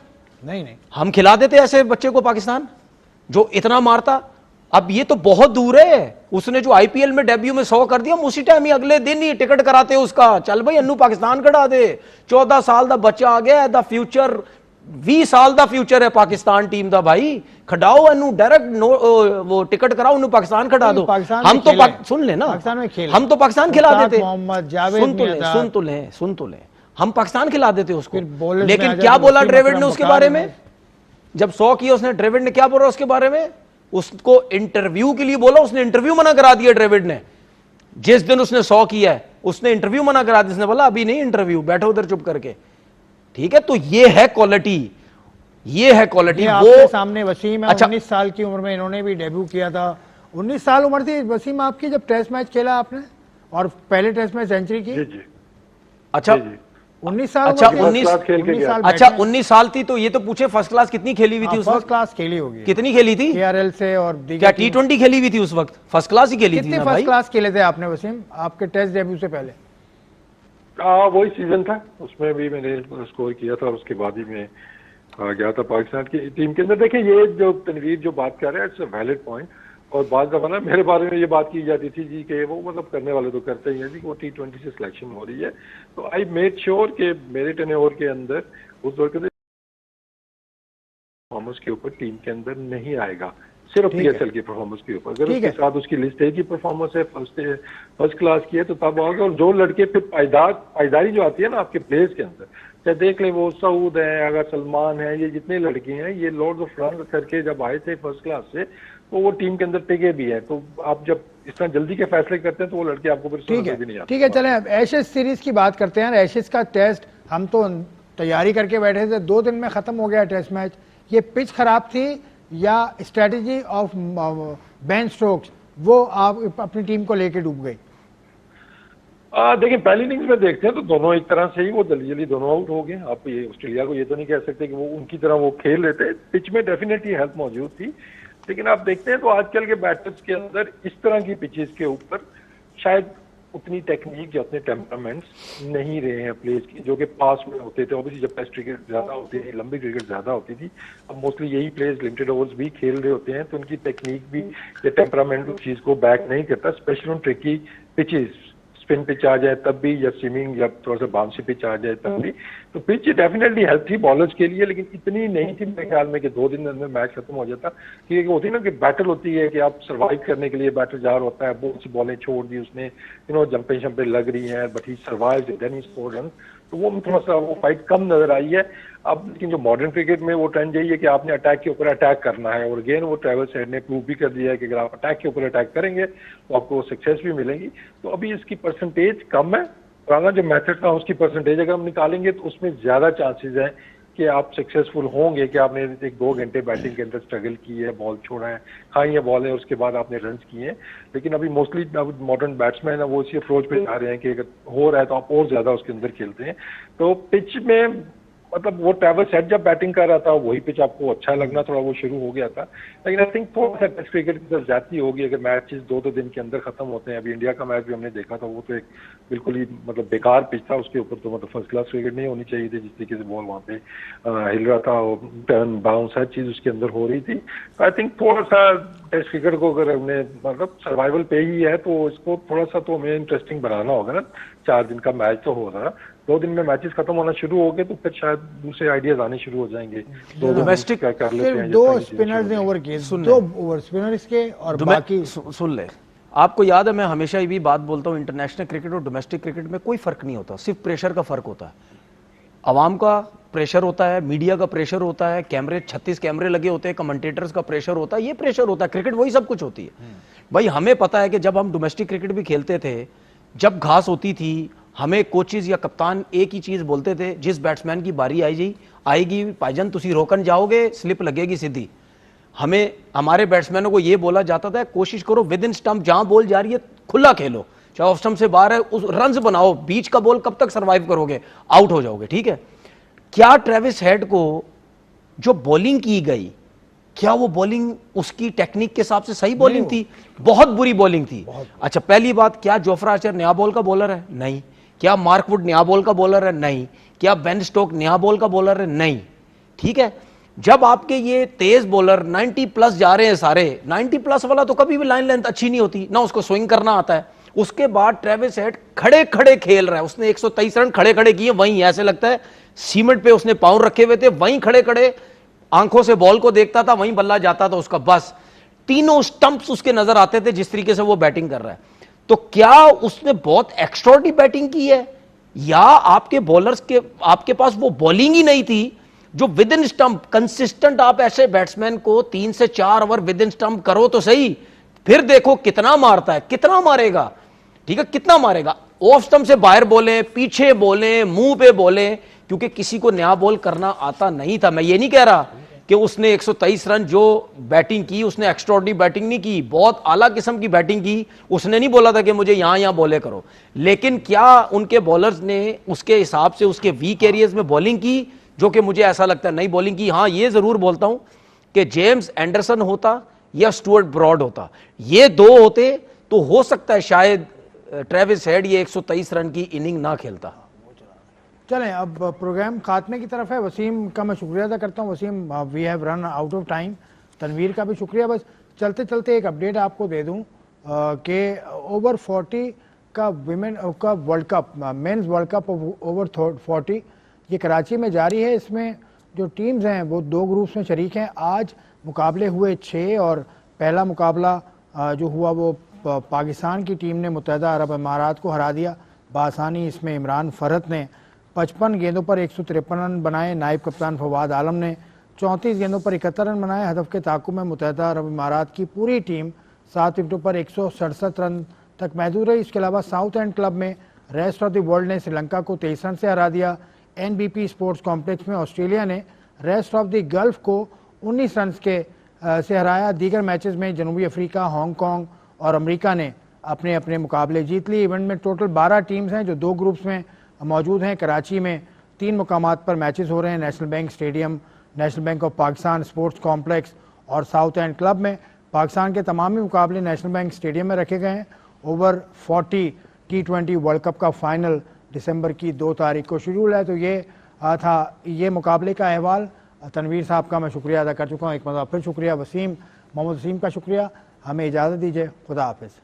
नहीं हम खिला देते ऐसे बच्चे को पाकिस्तान जो इतना मारता। अब ये तो बहुत दूर है, उसने जो आईपीएल में डेब्यू में 100 कर दिया, हम उसी टाइम ही अगले दिन ही टिकट कराते उसका, चल भाई अन्नू पाकिस्तान खड़ा दे। 14 साल का बच्चा आ गया, द फ्यूचर 20 साल का फ्यूचर है पाकिस्तान टीम का, भाई खड़ाओ अन्नू, डायरेक्ट वो टिकट कराओ, अन्नू पाकिस्तान खड़ा दो। हम तो सुन ले ना, हम तो पाकिस्तान खिला देते, सुन तो ले, हम पाकिस्तान खिला देते उसको। लेकिन क्या बोला ड्रेविड ने उसके बारे में, जब 100 किया उसने, ड्रेविड ने क्या बोला उसके बारे में, उसको इंटरव्यू के लिए बोला, उसने इंटरव्यू मना करा दिया ड्रेविड ने। जिस दिन उसने 100 किया है उसने इंटरव्यू मना करा दिया, उसने बोला अभी नहीं इंटरव्यू, बैठो उधर चुप करके, ठीक है। तो ये है क्वालिटी, ये है क्वालिटी। वो सामने वसीम है, अच्छा, 19 साल की उम्र में इन्होंने भी डेब्यू किया था। 19 साल उम्र थी वसीम आपकी जब टेस्ट मैच खेला आपने और पहले टेस्ट में सेंचुरी की। अच्छा 19 साल अच्छा, उम्र के? 19 क्लास खेल के 19 गया। साल अच्छा बैठे। 19 साल थी तो ये तो पूछे फर्स्ट क्लास कितनी खेली हुई थी उस फर्स्ट वक्त? क्लास खेली होगी कितनी खेली थी? केआरएल से और क्या दीगर T20 खेली हुई थी उस वक्त? फर्स्ट क्लास ही खेली थी कितने ना फर्स्ट भाई। क्लास खेले थे आपने वसीम, आपके टेस्ट डेब्यू से पहले? वही सीजन था, उसमें भी मैंने स्कोर किया था और उसके बाद ही मैं गया था पाकिस्तान की टीम के अंदर। देखिए ये जो तनवीर जो बात कर रहा है इट्स अ वैलिड पॉइंट, और बाद दफा ना मेरे बारे में ये बात की जाती थी जी कि वो मतलब करने वाले तो करते ही हैं जी, वो T20 से सिलेक्शन हो रही है। तो आई मेड श्योर कि मेरे टेन्योर के अंदर उस वक्त परफॉर्मेंस के ऊपर टीम के अंदर नहीं आएगा, सिर्फ ठीक है। PSL की परफॉर्मेंस के ऊपर। अगर ठीक उसके है। साथ उसकी लिस्ट ए की परफॉर्मेंस है, फर्स्ट क्लास की है, तो तब होगा। और जो लड़के फिर पायदारी जो आती है ना आपके प्लेयर्स के अंदर, चाहे देख ले वो सऊद है, अगर सलमान है, ये जितने लड़के हैं ये लॉर्ड्स ऑफ रन करके जब आए थे फर्स्ट क्लास से, तो वो टीम के अंदर टिके भी है। तो आप जब इस तरह जल्दी के फैसले करते हैं तो वो लड़के आपको फिर ठीक समझ भी नहीं है, आते। ठीक है, चलें अब एशेज सीरीज की बात करते हैं। एशेज का टेस्ट हम तो तैयारी करके बैठे थे, 2 दिन में खत्म हो गया टेस्ट मैच। ये पिच खराब थी या स्ट्रेटजी ऑफ बेन स्टोक्स, वो आप अपनी टीम को लेके डूब गई? देखिए पहली इनिंग्स में देखते हैं तो दोनों एक तरह से ही वो जल्दी जल्दी दोनों आउट हो गए। आप ये ऑस्ट्रेलिया को ये तो नहीं कह सकते कि वो उनकी तरह वो खेल रहे थे, पिच में डेफिनेटली हेल्प मौजूद थी। लेकिन आप देखते हैं तो आजकल के बैटर्स के अंदर इस तरह की पिचेस के ऊपर शायद उतनी टेक्निक या उतने टेम्परामेंट्स नहीं रहे हैं प्लेयर्स की, जो कि पास में होते थे। ऑब्वियसली जब टेस्ट क्रिकेट ज्यादा होती थी, लंबी क्रिकेट ज्यादा होती थी, अब मोस्टली यही प्लेयर्स लिमिटेड ओवर्स भी खेल रहे होते हैं, तो उनकी टेक्निक भी या टेम्परामेंट उस चीज को बैक नहीं करता, स्पेशली उन ट्रिकी पिचेस। स्पिन पिच आ जाए तब भी, या स्विमिंग या थोड़ा सा बाउंसी पिच आ जाए तब भी। तो पिच डेफिनेटली हेल्प थी बॉलर्स के लिए, लेकिन इतनी नहीं थी मेरे ख्याल में कि 2 दिन में मैच खत्म हो जाता। क्योंकि होती है ना कि बैटल होती है कि आप सर्वाइव करने के लिए बैटर जा रहा होता है, बहुत सी बॉलें छोड़ दी उसने, जंपे शंपे लग रही हैं, but he survived then he scored run. तो वो थोड़ा सा वो फाइट कम नजर आई है अब। लेकिन जो मॉडर्न क्रिकेट में वो ट्रेंड यही है कि आपने अटैक के ऊपर अटैक करना है, और अगेन वो ट्रेविस हेड ने प्रूव भी कर दिया है कि अगर आप अटैक के ऊपर अटैक करेंगे तो आपको सक्सेस भी मिलेगी। तो अभी इसकी परसेंटेज कम है, पुराना जो मेथड था उसकी परसेंटेज अगर हम निकालेंगे तो उसमें ज्यादा चांसेस है कि आप सक्सेसफुल होंगे, कि आपने 1-2 घंटे बैटिंग के अंदर स्ट्रगल की है, बॉल छोड़ा है, खाई है बॉल है, उसके बाद आपने रन किए हैं। लेकिन अभी मोस्टली मॉडर्न बैट्समैन है वो इसी अप्रोच पे जा रहे हैं कि अगर हो रहा है तो आप और ज्यादा उसके अंदर खेलते हैं। तो पिच में मतलब वो ट्रेविस हेड जब बैटिंग कर रहा था वही पिच आपको अच्छा लगना थोड़ा वो शुरू हो गया था। लेकिन आई थिंक थोड़ा सा टेस्ट क्रिकेट की तरफ जाती होगी अगर मैचेस 2-2 दिन के अंदर खत्म होते हैं। अभी इंडिया का मैच भी हमने देखा था, वो तो एक बिल्कुल ही मतलब बेकार पिच था, उसके ऊपर तो मतलब फर्स्ट क्लास क्रिकेट नहीं होनी चाहिए थी। जिस तरीके से बॉल वहाँ पे हिल रहा था, टर्न बाउंस हर चीज उसके अंदर हो रही थी। आई थिंक थोड़ा सा टेस्ट क्रिकेट को अगर हमने मतलब सर्वाइवल पे ही है तो इसको थोड़ा सा तो हमें इंटरेस्टिंग बनाना होगा ना। 4 दिन का मैच तो हो रहा, 2 दिन में मैचेस खत्म होना शुरू हो गए तो फिर शायद दूसरे आइडियाज आने शुरू हो जाएंगे। Domestic क्या कर लेते सिर्फ हैं, 2 जैसा कि स्पिनर्स ने शुरू ओवर किए, सुन 2 ओवर स्पिनर्स के, और बाकी सुन ले, आपको याद है मैं हमेशा ये भी बात बोलता हूँ, इंटरनेशनल क्रिकेट और डोमेस्टिक क्रिकेट में कोई फर्क नहीं होता, सिर्फ प्रेशर का फर्क होता है। आवाम का प्रेशर होता है, मीडिया का प्रेशर होता है, कैमरे 36 कैमरे लगे होते हैं, कमेंटेटर्स का प्रेशर होता है, ये प्रेशर होता है। क्रिकेट वही सब कुछ होती है भाई। हमें पता है कि जब हम डोमेस्टिक क्रिकेट भी खेलते थे, जब घास होती थी, हमें कोचेज या कप्तान एक ही चीज बोलते थे, जिस बैट्समैन की बारी आएगी भाईजान तुसी रोकन जाओगे स्लिप लगेगी सीधी। हमें हमारे बैट्समैनों को यह बोला जाता था कोशिश करो विद इन स्टंप, जहां बॉल जा रही है खुला खेलो, चाहे ऑफ स्टंप से बाहर है उस रन्स बनाओ, बीच का बॉल कब तक सर्वाइव करोगे, आउट हो जाओगे। ठीक है, क्या ट्रेविस हेड को जो बॉलिंग की गई, क्या वो बॉलिंग उसकी टेक्निक के हिसाब से सही बॉलिंग थी? बहुत बुरी बॉलिंग थी। अच्छा पहली बात, क्या जोफ्रा आर्चर नया बॉल का बॉलर है? नहीं। क्या मार्क वुड नया बॉल का बॉलर है? नहीं। क्या बेन स्टोक नया बॉल का बॉलर है? नहीं। ठीक है, जब आपके ये तेज बॉलर 90 प्लस जा रहे हैं सारे, 90 प्लस वाला तो कभी भी लाइन लेंथ अच्छी नहीं होती ना, उसको स्विंग करना आता है। उसके बाद ट्रेविस हेड खड़े खड़े खेल रहा है, उसने 123 रन खड़े खड़े किए, वहीं ऐसे लगता है सीमेंट पे उसने पांव रखे हुए थे, वहीं खड़े खड़े आंखों से बॉल को देखता था, वहीं बल्ला जाता था उसका। बस तीनों स्टंप्स उसके नजर आते थे जिस तरीके से वो बैटिंग कर रहा है। तो क्या उसने बहुत एक्स्ट्राऑर्डिनरी बैटिंग की है, या आपके बॉलर्स के आपके पास वो बॉलिंग ही नहीं थी जो विद इन स्टंप कंसिस्टेंट? आप ऐसे बैट्समैन को 3 से 4 ओवर विद इन स्टंप करो तो सही, फिर देखो कितना मारता है, कितना मारेगा। ठीक है, कितना मारेगा, ऑफ स्टंप से बाहर बोले, पीछे बोले, मुंह पे बोले, क्योंकि किसी को नया बॉल करना आता नहीं था। मैं ये नहीं कह रहा कि उसने 123 रन जो बैटिंग की, उसने एक्स्ट्राऑर्डिनरी बैटिंग नहीं की, बहुत आला किस्म की बैटिंग की। उसने नहीं बोला था कि मुझे यहां बॉले करो, लेकिन क्या उनके बॉलर्स ने उसके हिसाब से उसके वीक एरियाज में बॉलिंग की, जो कि मुझे ऐसा लगता है नहीं बॉलिंग की। हाँ, ये जरूर बोलता हूं कि जेम्स एंडरसन होता या स्टुअर्ट ब्रॉड होता, ये दो होते तो हो सकता है शायद ट्रेविस हेड ये 123 रन की इनिंग ना खेलता। चलें, अब प्रोग्राम खात्मे की तरफ है। वसीम का मैं शुक्रिया अदा करता हूँ। Wasim, we have run out of time. Tanveer का भी शुक्रिया। बस चलते चलते एक अपडेट आपको दे दूँ कि ओवर 40 का विमेन का world cup, mains world cup over 40 ये कराची में जारी है। इसमें जो टीम्स हैं वो 2 ग्रुप्स में शरीक हैं। आज मुकाबले हुए 6 और पहला मुकाबला जो हुआ वो पाकिस्तान की टीम ने मुत्तहिदा अरब अमारात को हरा दिया बासानी। इसमें इमरान फरहत ने 55 गेंदों पर 153 रन बनाए। नायब कप्तान फवाद आलम ने 34 गेंदों पर 71 रन बनाए। हदफ के ताक़ुब में मुत्तहिदा अरब अमारात की पूरी टीम 7 विकेटों पर 167 रन तक महदूद रही। इसके अलावा साउथ एंड क्लब में रेस्ट ऑफ द वर्ल्ड ने श्रीलंका को 23 रन से हरा दिया। NBP स्पोर्ट्स कॉम्प्लेक्स में ऑस्ट्रेलिया ने रेस्ट ऑफ द गल्फ को 19 रन से हराया। दीगर मैचेस में जनूबी अफ्रीका, हांगकॉन्ग और अमेरिका ने अपने अपने मुकाबले जीत लिए। इवेंट में टोटल 12 टीम्स हैं जो 2 ग्रुप्स में मौजूद हैं। कराची में 3 मुकामात पर मैचेस हो रहे हैं, national bank stadium, national bank of Pakistan sports complex और साउथ एंड क्लब में। पाकिस्तान के तमामी मुकाबले नेशनल बैंक स्टेडियम में रखे गए हैं। ओवर 40 T20 वर्ल्ड कप का फाइनल दिसंबर की 2 तारीख को शेड्यूल है। तो ये था ये मुकाबले का अहवाल। तनवीर साहब का मैं शुक्रिया अदा कर चुका हूँ। एक मरतबा फिर शुक्रिया। मोहम्मद वसीम का शुक्रिया। हमें इजाज़त दीजिए। खुदा हाफिज़।